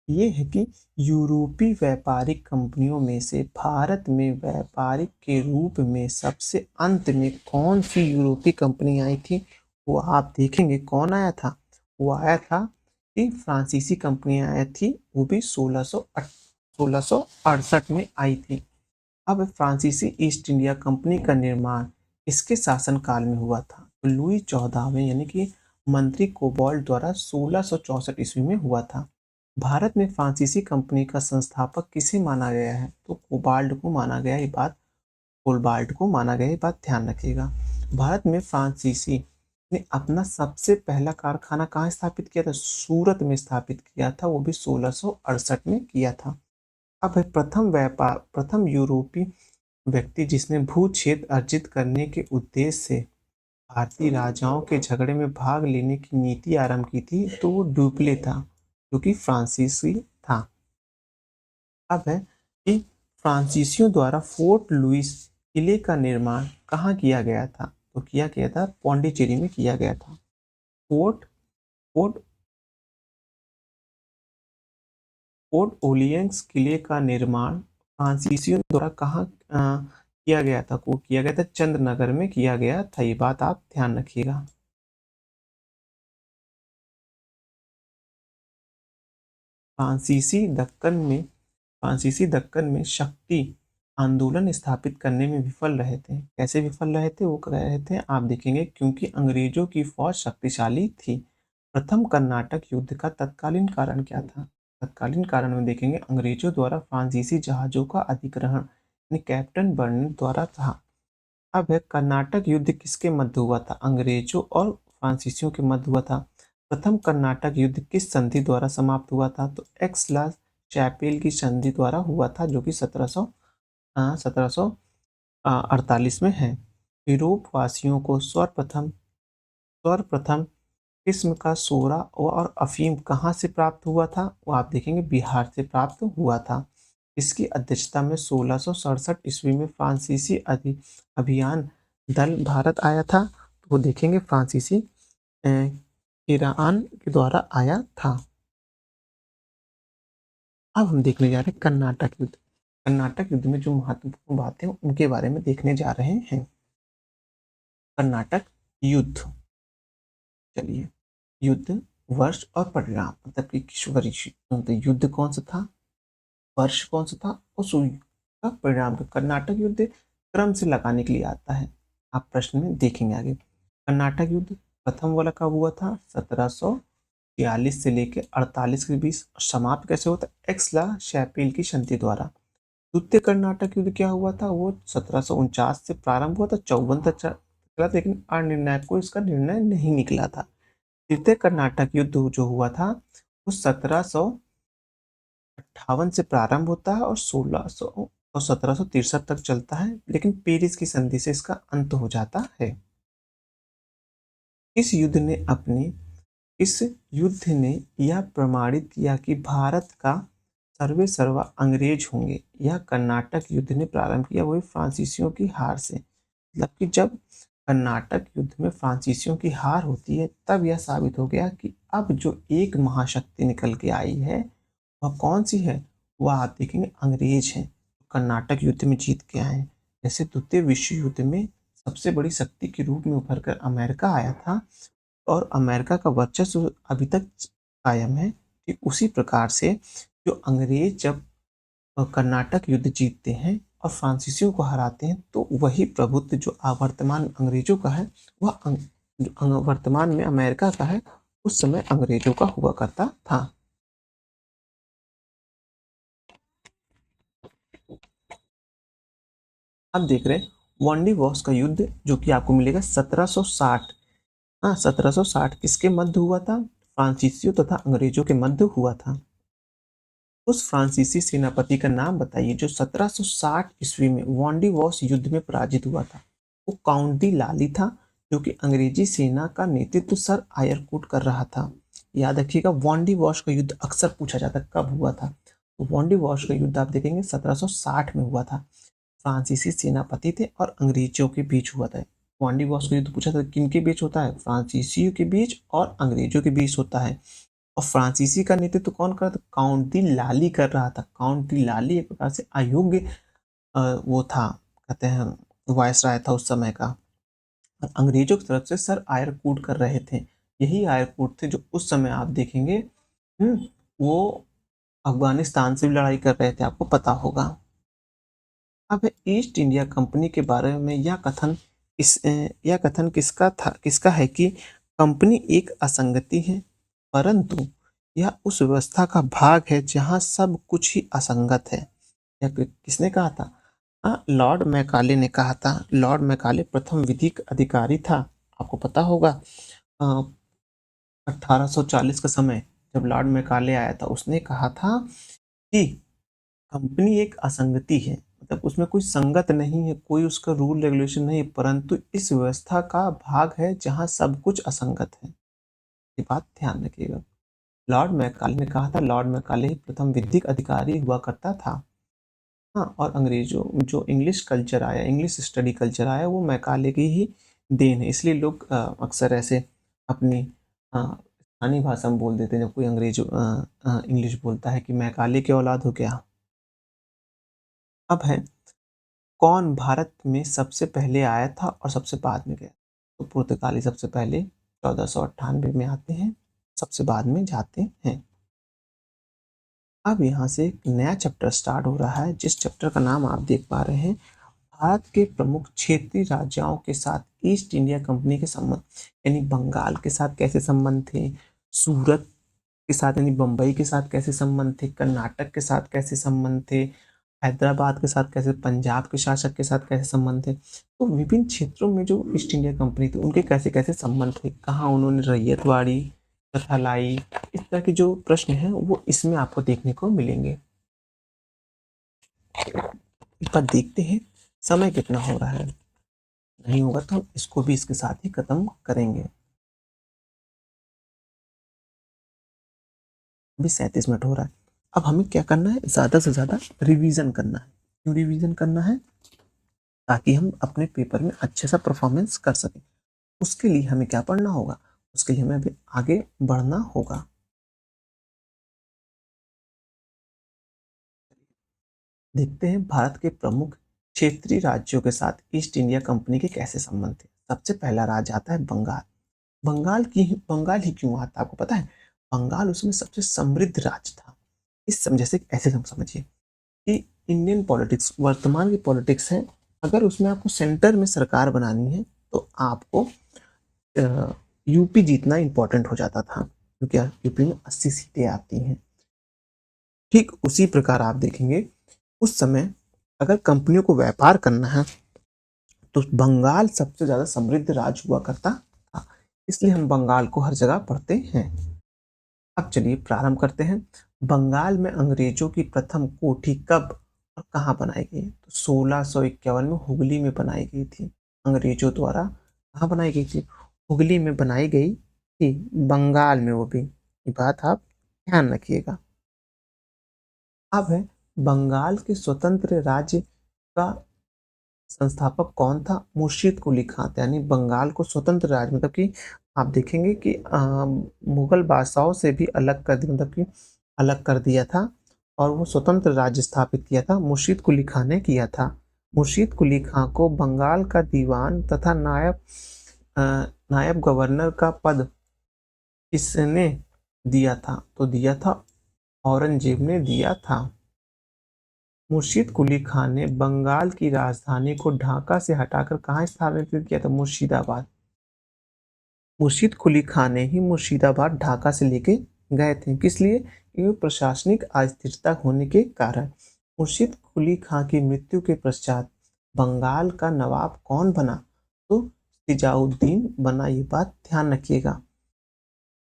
ये है कि यूरोपीय व्यापारिक कंपनियों में से भारत में व्यापारिक के रूप में सबसे अंत में कौन सी यूरोपीय कंपनी आई थी, वो आप देखेंगे कौन आया था। वो आया था कि फ्रांसीसी कंपनी आई थी, वो भी 1668 में आई थी। अब फ्रांसीसी ईस्ट इंडिया कंपनी का निर्माण इसके शासनकाल में हुआ था। तो लुई 14वें यानी कि मंत्री कोबॉल्ट द्वारा 1664 ईस्वी में हुआ था। भारत में फ्रांसीसी कंपनी का संस्थापक किसे माना गया है? तो कोबाल्ट को माना गया, ये बात कोलबाल्ट को माना गया, ये बात ध्यान रखिएगा। भारत में फ्रांसीसी ने अपना सबसे पहला कारखाना कहाँ स्थापित किया था? सूरत में स्थापित किया था, वो भी 1668 में किया था। अब है प्रथम यूरोपीय व्यक्ति जिसने भू क्षेत्र अर्जित करने के उद्देश्य से भारतीय राजाओं के झगड़े में भाग लेने की नीति आरंभ की थी, तो वो डुप्ले था, जो कि फ्रांसीसी था। अब है कि फ्रांसीसियों द्वारा फोर्ट लुइस किले का निर्माण कहाँ किया गया था? तो किया गया था पौंडीचेरी में किया गया था। फोर्ट फोर्ट फोर्ट ओलियंस किले का निर्माण फ्रांसीसियों द्वारा कहाँ किया गया था? को किया गया था चंद्रनगर में किया गया था, ये बात आप ध्यान रखिएगा। फ्रांसीसी फ्रांसीसी दक्कन में शक्ति आंदोलन स्थापित करने में विफल रहे थे। कैसे विफल रहे थे? वो कह रहे थे, आप देखेंगे, क्योंकि अंग्रेजों की फौज शक्तिशाली थी। प्रथम कर्नाटक युद्ध का तत्कालीन कारण क्या था? तत्कालीन कारण में देखेंगे अंग्रेजों द्वारा फ्रांसीसी जहाजों का अधिग्रहण यानी कैप्टन बर्नर द्वारा था। अब है कर्नाटक युद्ध किसके मध्य हुआ था? अंग्रेजों और फ्रांसीसियों के मध्य हुआ था। प्रथम कर्नाटक युद्ध किस संधि द्वारा समाप्त हुआ था? तो एक्सला चैपेल की संधि द्वारा हुआ था, जो कि 1748 में है। यूरोप वासियों को सर्वप्रथम किस्म का सोरा और अफीम कहाँ से प्राप्त हुआ था? वो आप देखेंगे बिहार से प्राप्त हुआ था। इसकी अध्यक्षता में 1667 ईस्वी में फ्रांसीसी अभियान दल भारत आया था। तो वो देखेंगे फ्रांसीसी ईरान के द्वारा आया था। अब हम देखने जा रहे हैं कर्नाटक युद्ध। कर्नाटक युद्ध में जो महत्वपूर्ण बातें हैं उनके बारे में देखने जा रहे हैं। कर्नाटक युद्ध, चलिए, युद्ध वर्ष और परिणाम, मतलब कि किस वर्ष तो युद्ध कौन सा था, वर्ष कौन सा था, और सुई का परिणाम। कर्नाटक युद्ध क्रम से लगाने के लिए आता है, आप प्रश्न में देखेंगे आगे। कर्नाटक युद्ध प्रथम वाला कब हुआ था? 1742 से लेकर 48 के बीच। समाप्त कैसे होता? एक्सला शैपेल की संधि द्वारा। द्वितीय कर्नाटक युद्ध क्या हुआ था? वो 1749 से प्रारंभ हुआ था, 54 तक चला, लेकिन अनिर्णायक को इसका निर्णय नहीं निकला था। तृतीय कर्नाटक युद्ध जो हुआ था वो 1758 से प्रारंभ होता है और 1763 तक चलता है, लेकिन पेरिस की संधि से इसका अंत हो जाता है। इस इस युद्ध ने यह प्रमाणित किया कि भारत का सर्वे सर्वा अंग्रेज होंगे। यह कर्नाटक युद्ध ने प्रारंभ किया, वही फ्रांसीसियों की हार से। मतलब कि जब कर्नाटक युद्ध में फ्रांसीसियों की हार होती है, तब यह साबित हो गया कि अब जो एक महाशक्ति निकल के आई है वह कौन सी है? वह आप देखेंगे अंग्रेज हैं। कर्नाटक युद्ध में जीत के आए हैं। जैसे द्वितीय विश्व युद्ध में सबसे बड़ी शक्ति के रूप में उभर कर अमेरिका आया था और अमेरिका का वर्चस्व अभी तक कायम है, कि उसी प्रकार से जो अंग्रेज जब कर्नाटक युद्ध जीतते हैं और फ्रांसीसियों को हराते हैं, तो वही प्रभुत्व जो वर्तमान अंग्रेजों का है वह जो वर्तमान में अमेरिका का है उस समय अंग्रेजों का हुआ करता था। अब देख रहे हैं वॉन्डी वॉर्स का युद्ध जो कि आपको मिलेगा 1760। हाँ, 1760 किसके मध्य हुआ था? फ्रांसीसियों तथा अंग्रेजों के मध्य हुआ था। उस फ्रांसीसी सेनापति का नाम बताइए जो 1760 ईस्वी में वॉन्डी वॉर्स युद्ध में पराजित हुआ था। वो काउंट डी लाली था जो कि अंग्रेजी सेना का नेतृत्व सर आयरकूट कर रहा था। याद रखिएगा वॉन्डी वॉर्स का युद्ध अक्सर पूछा जाता है कब हुआ था। तो वॉन्डी वॉर्स का युद्ध आप देखेंगे 1760 में हुआ था। फ्रांसीसी सेनापति थे और अंग्रेजों के बीच हुआ था। वॉन्डी वॉर्स का युद्ध पूछा था किन के बीच होता है? फ्रांसीसियों के बीच और अंग्रेजों के बीच होता है। और फ्रांसीसी का नेतृत्व कौन कर रहा था? काउंट दी लाली कर रहा था। काउंट दी लाली एक प्रकार से अयोग्य वो था, कहते हैं वायसराय था उस समय का। और अंग्रेजों की तरफ से सर आयरकूट कर रहे थे। यही आयरकूट थे जो उस समय आप देखेंगे वो अफगानिस्तान से भी लड़ाई कर रहे थे, आपको पता होगा। अब ईस्ट इंडिया कंपनी के बारे में यह कथन किसका है कि कंपनी एक असंगति है, परंतु यह उस व्यवस्था का भाग है जहां सब कुछ ही असंगत है। यह किसने कहा था? लॉर्ड मैकाले ने कहा था। लॉर्ड मैकाले प्रथम विधिक अधिकारी था, आपको पता होगा। 1840 का समय जब लॉर्ड मैकाले आया था उसने कहा था कि कंपनी एक असंगति है, मतलब उसमें कोई संगत नहीं है, कोई उसका रूल रेगुलेशन नहीं है, परंतु इस व्यवस्था का भाग है जहां सब कुछ असंगत है। ये बात ध्यान रखिएगा। लॉर्ड मैकाले ने कहा था। लॉर्ड मैकाले ही प्रथम विधिक अधिकारी हुआ करता था। हाँ, और अंग्रेजों जो इंग्लिश कल्चर आया, इंग्लिश स्टडी कल्चर आया, वो मैकाले की ही देन है। इसलिए लोग अक्सर ऐसे अपनी स्थानीय भाषा में बोल देते हैं जब कोई अंग्रेज इंग्लिश बोलता है कि मैकाले की औलाद हो क्या। अब है कौन भारत में सबसे पहले आया था और सबसे बाद में गया? तो पुर्तगाली सबसे पहले 1498 में आते हैं, सबसे बाद में जाते हैं। अब यहाँ से एक नया चैप्टर स्टार्ट हो रहा है जिस चैप्टर का नाम आप देख पा रहे हैं, भारत के प्रमुख क्षेत्रीय राजाओं के साथ ईस्ट इंडिया कंपनी के संबंध। यानी बंगाल के साथ कैसे संबंध थे, सूरत के साथ यानी बंबई के साथ कैसे संबंध थे, कर्नाटक के साथ कैसे संबंध थे, हैदराबाद के साथ कैसे, पंजाब के शासक के साथ कैसे संबंध थे। तो विभिन्न क्षेत्रों में जो ईस्ट इंडिया कंपनी थी उनके कैसे कैसे संबंध थे, कहाँ उन्होंने रैयतवाड़ी प्रथा लाई, इस तरह के जो प्रश्न हैं वो इसमें आपको देखने को मिलेंगे। एक बार देखते हैं समय कितना हो रहा है, नहीं होगा तो हम इसको भी इसके साथ ही खत्म करेंगे। अभी 37 मिनट हो रहा है। अब हमें क्या करना है? ज्यादा से ज्यादा रिवीजन करना है। क्यों रिवीजन करना है? ताकि हम अपने पेपर में अच्छे सा परफॉर्मेंस कर सकें। उसके लिए हमें क्या पढ़ना होगा? उसके लिए हमें अभी आगे बढ़ना होगा। देखते हैं भारत के प्रमुख क्षेत्रीय राज्यों के साथ ईस्ट इंडिया कंपनी के कैसे संबंध थे। सबसे पहला राज्य आता है बंगाल। बंगाल ही क्यों आता है आपको पता है? बंगाल उसमें सबसे समृद्ध राज्य था। इस जैसे ऐसे हम समझिए कि इंडियन पॉलिटिक्स वर्तमान की पॉलिटिक्स है, अगर उसमें आपको सेंटर में सरकार बनानी है तो आपको यूपी जीतना इंपॉर्टेंट हो जाता था, क्योंकि यूपी में 80 सीटें आती हैं। ठीक उसी प्रकार आप देखेंगे उस समय अगर कंपनियों को व्यापार करना है तो बंगाल सबसे ज्यादा समृद्ध राज्य हुआ करता था। इसलिए हम बंगाल को हर जगह पढ़ते हैं। अब चलिए प्रारंभ करते हैं। बंगाल में अंग्रेजों की प्रथम कोठी कब और कहाँ बनाई गई? तो 1651 में हुगली में बनाई गई थी। अंग्रेजों द्वारा कहाँ बनाई गई थी? हुगली में बनाई गई थी, बंगाल में, वो भी। ये बात आप ध्यान रखिएगा। अब है बंगाल के स्वतंत्र राज्य का संस्थापक कौन था? मुर्शीद कुली खान था। यानी बंगाल को स्वतंत्र राज्य, मतलब कि आप देखेंगे कि मुगल बादशाहों से भी अलग कर दिया, मतलब कि अलग कर दिया था और वो स्वतंत्र राज्य स्थापित किया था, मुर्शीद कुली खान ने किया था। मुर्शीद कुली खान को बंगाल का दीवान तथा नायब गवर्नर का पद किसने दिया था? तो दिया था औरंगजेब ने दिया था। मुर्शीद कुली खान ने बंगाल की राजधानी को ढाका से हटाकर कहाँ स्थानांतरित किया था? मुर्शिदाबाद। मुर्शीद कुली खान ने ही मुर्शिदाबाद ढाका से लेके गए थे। किस लिए? क्योंकि प्रशासनिक अस्थिरता होने के कारण। मुर्शीद कुली खान की मृत्यु के पश्चात बंगाल का नवाब कौन बना? तो सिजाउद्दीन बना। ये बात ध्यान रखिएगा।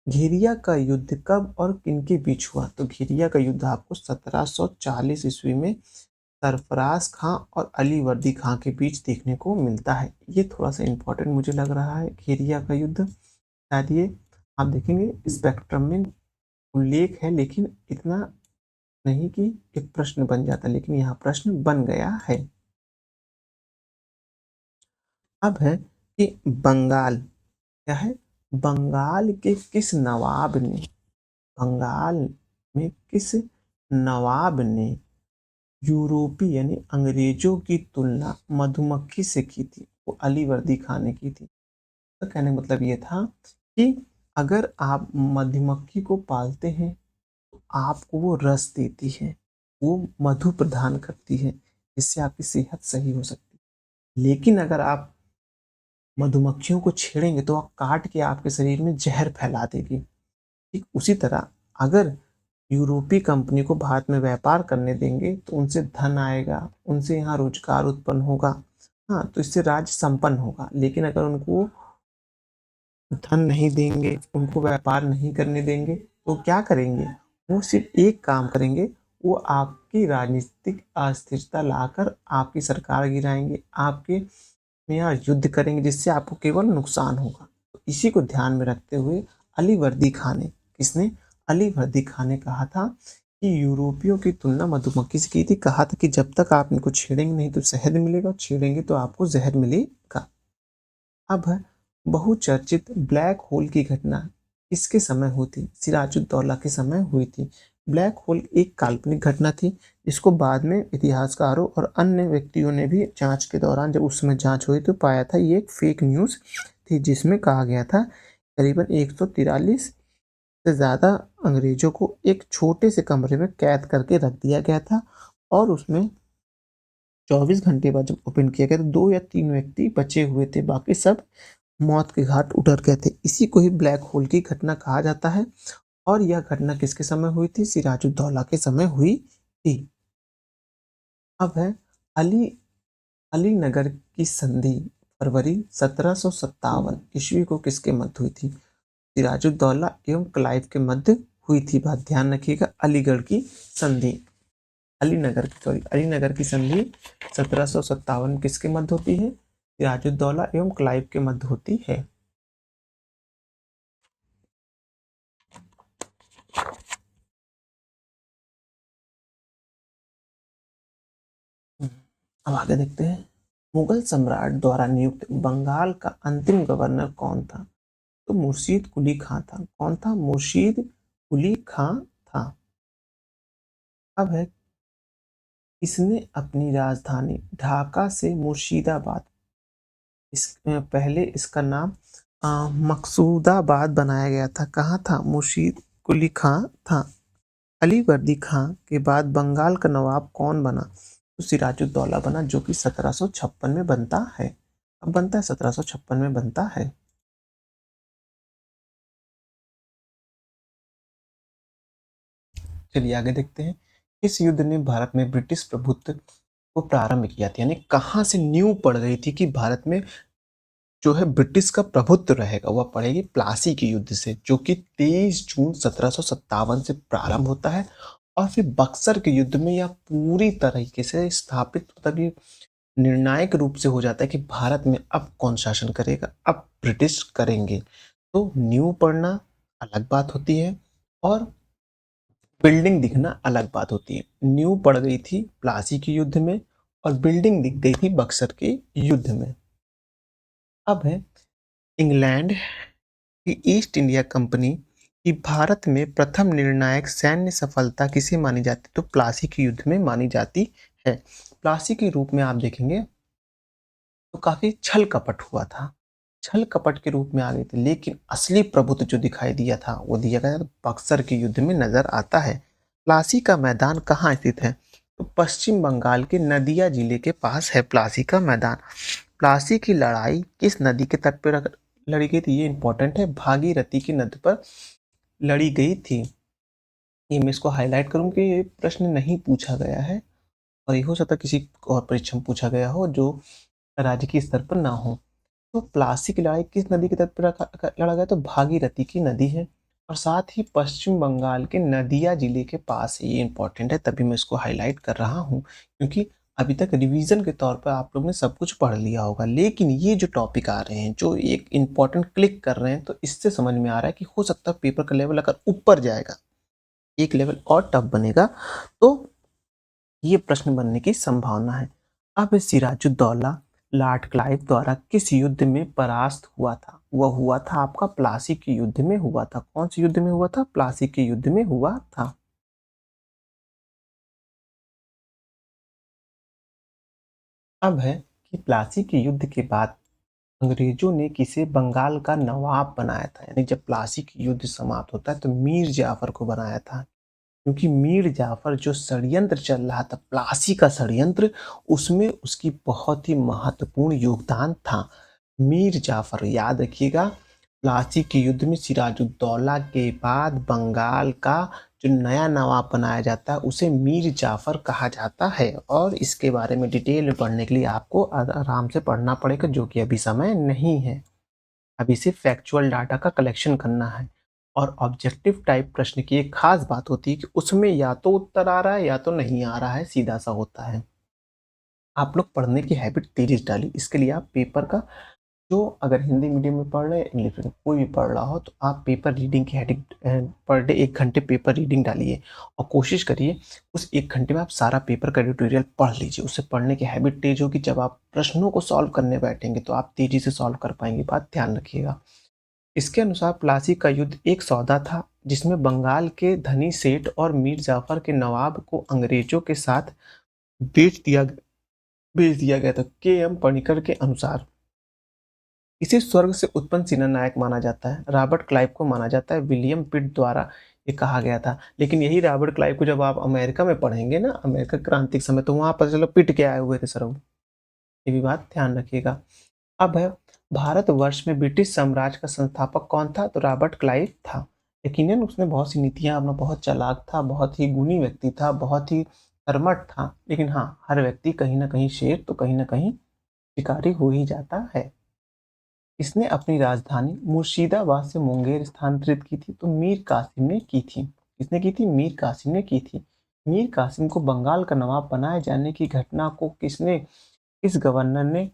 घेरिया का युद्ध कब और किनके बीच हुआ? तो घेरिया का युद्ध आपको 1740 ईस्वी में सरफराज खां और अली वर्दी खां के बीच देखने को मिलता है। ये थोड़ा सा इंपॉर्टेंट मुझे लग रहा है, घेरिया का युद्ध। शायद ये आप देखेंगे स्पेक्ट्रम में उल्लेख है, लेकिन इतना नहीं कि एक प्रश्न बन जाता, लेकिन यहाँ प्रश्न बन गया है। अब है कि बंगाल क्या है? बंगाल के किस नवाब ने बंगाल में किस नवाब ने यूरोपी यानी अंग्रेजों की तुलना मधुमक्खी से की थी? वो अली वर्दी खान ने की थी। तो कहने का मतलब ये था कि अगर आप मधुमक्खी को पालते हैं तो आपको वो रस देती है, वो मधु प्रदान करती है, जिससे आपकी सेहत सही हो सकती है। लेकिन अगर आप मधुमक्खियों को छेड़ेंगे तो वह काट के आपके शरीर में जहर फैला देगी। ठीक उसी तरह अगर यूरोपीय कंपनी को भारत में व्यापार करने देंगे तो उनसे धन आएगा, उनसे यहाँ रोजगार उत्पन्न होगा। हाँ, तो इससे राज्य संपन्न होगा। लेकिन अगर उनको धन नहीं देंगे, उनको व्यापार नहीं करने देंगे, तो क्या करेंगे? वो सिर्फ एक काम करेंगे, वो आपकी राजनीतिक अस्थिरता लाकर आपकी सरकार गिराएंगे, आपके में यहाँ युद्ध करेंगे, जिससे आपको केवल नुकसान होगा। तो इसी को ध्यान में रखते हुए अली वर्दी खान ने किसने अली वर्दी खान ने कहा था कि यूरोपियों की तुलना मधुमक्खी से की थी। कहा था कि जब तक आप इनको छेड़ेंगे नहीं तो शहद मिलेगा, छेड़ेंगे तो आपको जहर मिलेगा। अब है बहुचर्चित ब्लैक होल की घटना किसके समय हुई थी? सिराजुद्दौला के समय हुई थी। ब्लैक होल एक काल्पनिक घटना थी, जिसको बाद में इतिहासकारों और अन्य व्यक्तियों ने भी जांच के दौरान, जब उस समय जांच हुई तो पाया था ये एक फेक न्यूज़ थी, जिसमें कहा गया था करीबन 143 से ज़्यादा अंग्रेजों को एक छोटे से कमरे में कैद करके रख दिया गया था, और उसमें 24 घंटे बाद जब ओपन किया गया तो 2 या 3 व्यक्ति बचे हुए थे, बाकी सब मौत के घाट उतर गए थे। इसी को ही ब्लैक होल की घटना कहा जाता है। और यह घटना किसके समय हुई थी? सिराजुद्दौला के समय हुई थी। अब है अली अलीनगर की संधि फरवरी 1757 ईस्वी को किसके मध्य हुई थी? सिराजुद्दौला एवं क्लाइव के मध्य हुई थी। बात ध्यान रखिएगा, अलीगढ़ की संधि अलीनगर की संधि 1757 किसके मध्य होती है? सिराजुद्दौला एवं क्लाइव के मध्य होती है। अब आगे देखते हैं। मुगल सम्राट द्वारा नियुक्त बंगाल का अंतिम गवर्नर कौन था? तो मुर्शीद कुली खां था। कौन था? मुर्शीद कुली खां था। अब है इसने अपनी राजधानी ढाका से मुर्शिदाबाद, इस पहले इसका नाम मकसूदाबाद बनाया गया था। कहाँ था? मुर्शीद कुली खां था। अली वर्दी खां के बाद बंगाल का नवाब कौन बना? तो सिराजुद्दौला बना, जो कि 1756 में बनता है। अब बनता है 1756 में बनता है। चलिए आगे देखते हैं। इस युद्ध ने भारत में ब्रिटिश प्रभुत्व को प्रारंभ किया था, यानी कहाँ से नींव पड़ गई थी कि भारत में जो है ब्रिटिश का प्रभुत्व रहेगा, वह पड़ेगी प्लासी के युद्ध से, जो कि 23 जून 1757 से प्रारंभ होता है। और फिर बक्सर के युद्ध में यह पूरी तरीके से स्थापित, मतलब ये निर्णायक रूप से हो जाता है कि भारत में अब कौन शासन करेगा, अब ब्रिटिश करेंगे। तो नींव पड़ना अलग बात होती है और बिल्डिंग दिखना अलग बात होती है। नींव पड़ गई थी प्लासी के युद्ध में और बिल्डिंग दिख गई थी बक्सर के युद्ध में। अब है इंग्लैंड की ईस्ट इंडिया कंपनी की भारत में प्रथम निर्णायक सैन्य सफलता किसे मानी जाती? तो प्लासी के युद्ध में मानी जाती है। प्लासी के रूप में आप देखेंगे तो काफी छल कपट हुआ था, छल कपट के रूप में आ गए थे, लेकिन असली प्रभुत्व जो दिखाई दिया था वो दिया गया बक्सर के युद्ध में नजर आता है। प्लासी का मैदान कहाँ स्थित है? तो पश्चिम बंगाल के नदिया जिले के पास है प्लासी का मैदान। प्लासी की लड़ाई किस नदी के तट पर लड़ी गई थी? ये इंपॉर्टेंट है, भागीरथी की नदी पर लड़ी गई थी। ये मैं इसको हाईलाइट करूँ कि ये प्रश्न नहीं पूछा गया है और ये हो सकता है किसी और परीक्षा में पूछा गया हो जो राज्य के स्तर पर ना हो। तो प्लासी की लड़ाई किस नदी के तट पर लड़ा गया? तो भागीरथी की नदी है और साथ ही पश्चिम बंगाल के नदिया जिले के पास है। ये इंपॉर्टेंट है, तभी मैं इसको हाईलाइट कर रहा हूँ, क्योंकि अभी तक रिवीजन के तौर पर आप लोग ने सब कुछ पढ़ लिया होगा, लेकिन ये जो टॉपिक आ रहे हैं, जो एक इंपॉर्टेंट क्लिक कर रहे हैं, तो इससे समझ में आ रहा है कि हो सकता है पेपर का लेवल अगर ऊपर जाएगा, एक लेवल और टफ बनेगा, तो ये प्रश्न बनने की संभावना है। अब सिराजुद्दौला लॉर्ड क्लाइव द्वारा किस युद्ध में परास्त हुआ था? वह हुआ था आपका प्लासी के युद्ध में हुआ था। कौन से युद्ध में हुआ था? प्लासी के युद्ध में हुआ था। अब है कि प्लासी के युद्ध के बाद अंग्रेजों ने किसे बंगाल का नवाब बनाया था? यानी जब प्लासी की युद्ध समाप्त होता है तो मीर जाफर को बनाया था, क्योंकि मीर जाफर जो षड्यंत्र चल रहा था, प्लासी का षड्यंत्र, उसमें उसकी बहुत ही महत्वपूर्ण योगदान था। मीर जाफर, याद रखिएगा, प्लासी के युद्ध में सिराजुद्दौला के बाद बंगाल का जो नया नवाब बनाया जाता है उसे मीर जाफर कहा जाता है। और इसके बारे में डिटेल में पढ़ने के लिए आपको आराम से पढ़ना पड़ेगा, जो कि अभी समय नहीं है। अभी सिर्फ फैक्चुअल डाटा का कलेक्शन करना है। और ऑब्जेक्टिव टाइप प्रश्न की एक खास बात होती है कि उसमें या तो उत्तर आ रहा है या तो नहीं आ रहा है, सीधा सा होता है। आप लोग पढ़ने की हैबिट तेजी से डालिए। इसके लिए आप पेपर का, जो अगर हिंदी मीडियम में पढ़ रहे हैं, इंग्लिश में कोई भी पढ़ रहा हो, तो आप पेपर रीडिंग की हैबिट पर डे 1 घंटे पेपर रीडिंग डालिए और कोशिश करिए उस 1 घंटे में आप सारा पेपर का ट्यूटोरियल पढ़ लीजिए। उससे पढ़ने की हैबिट तेज होगी। जब आप प्रश्नों को सॉल्व करने बैठेंगे तो आप तेजी से सॉल्व कर पाएंगे। बात ध्यान रखिएगा। इसके अनुसार प्लासी का युद्ध एक सौदा था जिसमें बंगाल के धनी सेठ और मीर जाफर के नवाब को अंग्रेजों के साथ बेच दिया बेच दिया गया था। के एम पणिकर के अनुसार इसे स्वर्ग से उत्पन्न सेनानायक माना जाता है। रॉबर्ट क्लाइव को माना जाता है विलियम पिट द्वारा ये कहा गया था। लेकिन यही रॉबर्ट क्लाइव को जब आप अमेरिका में पढ़ेंगे ना, अमेरिका क्रांति के समय, तो वहां पता चलो पिट के आए हुए थे सर वो। ये भी बात ध्यान रखिएगा। अब है, भारतवर्ष में ब्रिटिश साम्राज्य का संस्थापक कौन था? तो रॉबर्ट क्लाइव था। यकीनन उसने बहुत सी नीतियां अपना, बहुत चालाक था, बहुत ही गुणी व्यक्ति था, बहुत ही कर्मठ था। लेकिन हाँ, हर व्यक्ति कहीं ना कहीं शेर तो कहीं ना कहीं शिकारी हो ही जाता है। इसने अपनी राजधानी मुर्शिदाबाद से मुंगेर स्थानांतरित की थी, तो मीर कासिम ने की थी। किसने की थी? मीर कासिम ने की थी। मीर कासिम को बंगाल का नवाब बनाए जाने की घटना को किस गवर्नर ने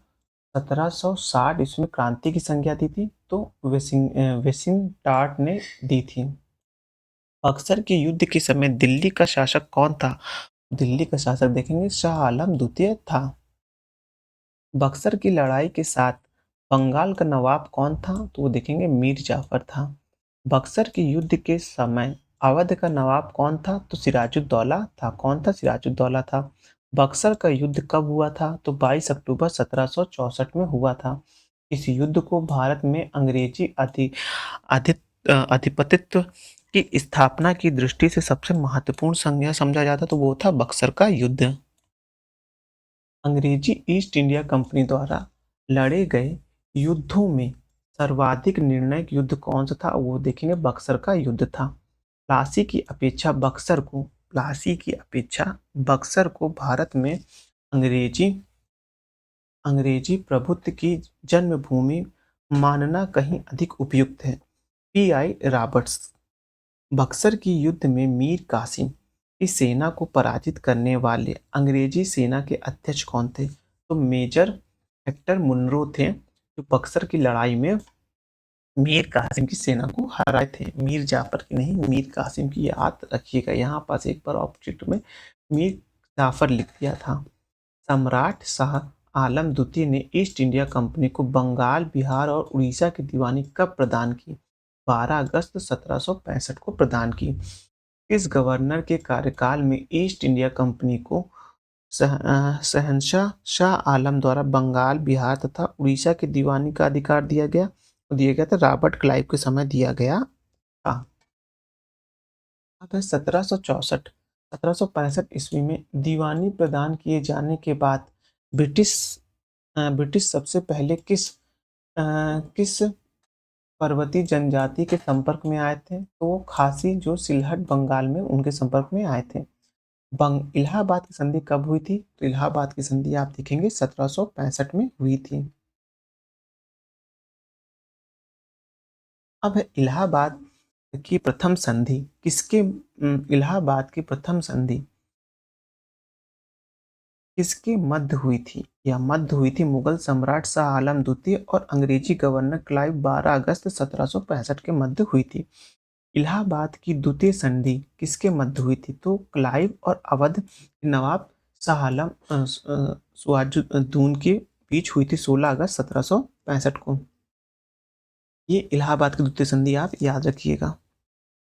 1760 इसमें क्रांति की संज्ञा दी थी? तो वेसिंटार्ट ने दी थी। बक्सर के युद्ध के समय दिल्ली का शासक कौन था? दिल्ली का शासक देखेंगे शाह आलम द्वितीय था। बक्सर की लड़ाई के साथ बंगाल का नवाब कौन था? तो वो देखेंगे मीर जाफर था। बक्सर के युद्ध के समय अवध का नवाब कौन था? तो सिराजुद्दौला था। कौन था? सिराजुद्दौला था। बक्सर का युद्ध कब हुआ था? तो 22 अक्टूबर 1764 में हुआ था। इस युद्ध को भारत में अंग्रेजी आधिपत्य की स्थापना की दृष्टि से सबसे महत्वपूर्ण संज्ञा समझा जाता, तो वो था बक्सर का युद्ध। अंग्रेजी ईस्ट इंडिया कंपनी द्वारा लड़े गए युद्धों में सर्वाधिक निर्णायक युद्ध कौन सा था? वो देखेंगे बक्सर का युद्ध था। प्लासी की अपेक्षा बक्सर को भारत में अंग्रेजी अंग्रेजी प्रभुत्व की जन्मभूमि मानना कहीं अधिक उपयुक्त है। P I Roberts. बक्सर की युद्ध में मीर कासिम की सेना को पराजित करने वाले अंग्रेजी सेना के अध्यक्ष कौन थे? तो मेजर हेक्टर मुनरो थे, जो बक्सर की लड़ाई में मीर कासिम की सेना को हराए थे। मीर जाफर की नहीं, मीर कासिम की याद रखिएगा। यहाँ पास एक बार ऑब्जेक्ट में मीर जाफर लिख दिया था। सम्राट शाह आलम द्वितीय ने ईस्ट इंडिया कंपनी को बंगाल, बिहार और उड़ीसा की दीवानी कब प्रदान की? 12 अगस्त 1765 को प्रदान की। इस गवर्नर के कार्यकाल में ईस्ट इंडिया कंपनी को शहंशाह शाह आलम द्वारा बंगाल, बिहार तथा उड़ीसा की दीवानी का अधिकार दिया गया था। रॉबर्ट क्लाइव के समय दिया गया था। अब है 1764 1765 ईस्वी में दीवानी प्रदान किए जाने के बाद ब्रिटिश ब्रिटिश सबसे पहले किस पर्वतीय जनजाति के संपर्क में आए थे? तो वो खासी जो सिलहट बंगाल में उनके संपर्क में आए थे। इलाहाबाद की संधि कब हुई थी? तो इलाहाबाद की संधि आप देखेंगे 1765 में हुई थी। अब इलाहाबाद की प्रथम संधि इलाहाबाद की प्रथम संधि किसके मध्य हुई थी? यह मध्य हुई थी मुगल सम्राट शाह आलम द्वितीय और अंग्रेजी गवर्नर क्लाइव 12 अगस्त 1765 के मध्य हुई थी। इलाहाबाद की द्वितीय संधि किसके मध्य हुई थी? तो क्लाइव और अवध के नवाब शाह आलम सिराजुद्दौला के बीच हुई थी 16 अगस्त 1765 को। ये इलाहाबाद की द्वितीय संधि आप याद रखिएगा।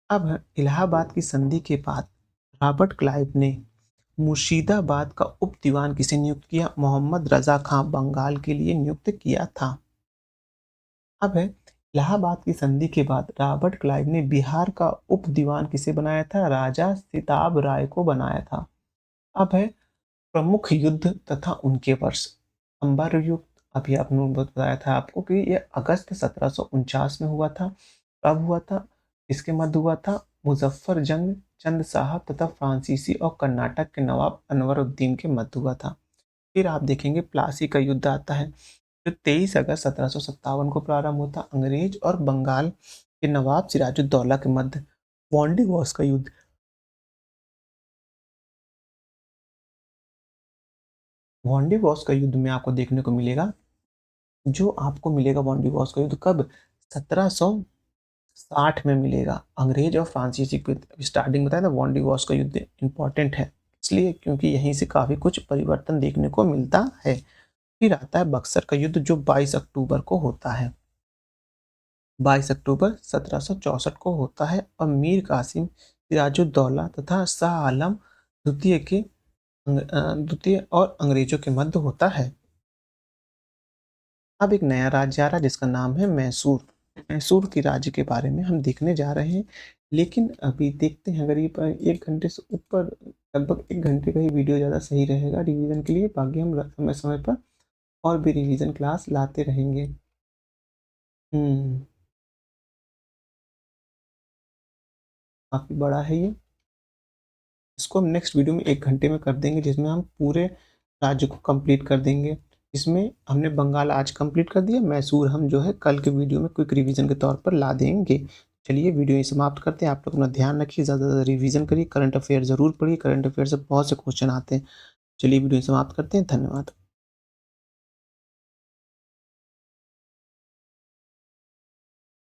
अब इलाहाबाद की संधि के बाद रॉबर्ट क्लाइव ने मुर्शिदाबाद का उप दीवान किसे नियुक्त किया? मोहम्मद रजा खां बंगाल के लिए नियुक्त किया था। अब है इलाहाबाद की संधि के बाद रॉबर्ट क्लाइव ने बिहार का उप दीवान किसे बनाया था? राजा सिताब राय को बनाया था। अब है प्रमुख युद्ध तथा उनके वर्ष। अंबर युद्ध अभी आपने बताया था आपको कि यह अगस्त 1749 में हुआ था। कब हुआ था? इसके मध्य हुआ था। मुजफ्फर जंग चंद साहब तथा फ्रांसीसी और कर्नाटक के नवाब अनवरुद्दीन के मध्य हुआ था। फिर आप देखेंगे प्लासी का युद्ध आता है जो 23 अगस्त 1757 को प्रारंभ होता। अंग्रेज और बंगाल के नवाब सिराजुद्दौला के मध्य वांडीवॉस का युद्ध। वांडीवॉस का युद्ध में आपको देखने को मिलेगा जो आपको मिलेगा वांडीवॉस का युद्ध कब? 1760 में मिलेगा। अंग्रेज और फ्रांसीसी के स्टार्टिंग बताया था। वांडीवॉस का युद्ध इंपॉर्टेंट है इसलिए क्योंकि यहीं से काफी कुछ परिवर्तन देखने को मिलता है। फिर आता है बक्सर का युद्ध जो 22 अक्टूबर को होता है। 22 अक्टूबर 1764 को होता है और मीर कासिम सिराजुद्दौला तथा शाह आलम द्वितीय और अंग्रेजों के मध्य होता है। अब एक नया राज्य आ रहा है जिसका नाम है मैसूर। मैसूर के राज्य के बारे में हम देखने जा रहे हैं, लेकिन अभी देखते हैं अगर ये 1 घंटे से ऊपर लगभग 1 घंटे का ही वीडियो ज़्यादा सही रहेगा रिवीजन के लिए। बाकी हम समय-समय पर और भी रिवीजन क्लास लाते रहेंगे। हुँ, काफ़ी बड़ा है ये। इसको हम नेक्स्ट वीडियो में 1 घंटे में कर देंगे जिसमें हम पूरे राज्य को कंप्लीट कर देंगे। इसमें हमने बंगाल आज कंप्लीट कर दिया, मैसूर हम जो है कल के वीडियो में क्विक रिवीजन के तौर पर ला देंगे। चलिए वीडियो यहीं समाप्त करते हैं। आप लोग अपना ध्यान रखिए, ज़्यादा से ज़्यादा रिवीजन करिए, करंट अफेयर ज़रूर पढ़िए, करंट अफेयर से बहुत से क्वेश्चन आते हैं। चलिए वीडियो समाप्त करते हैं। धन्यवाद।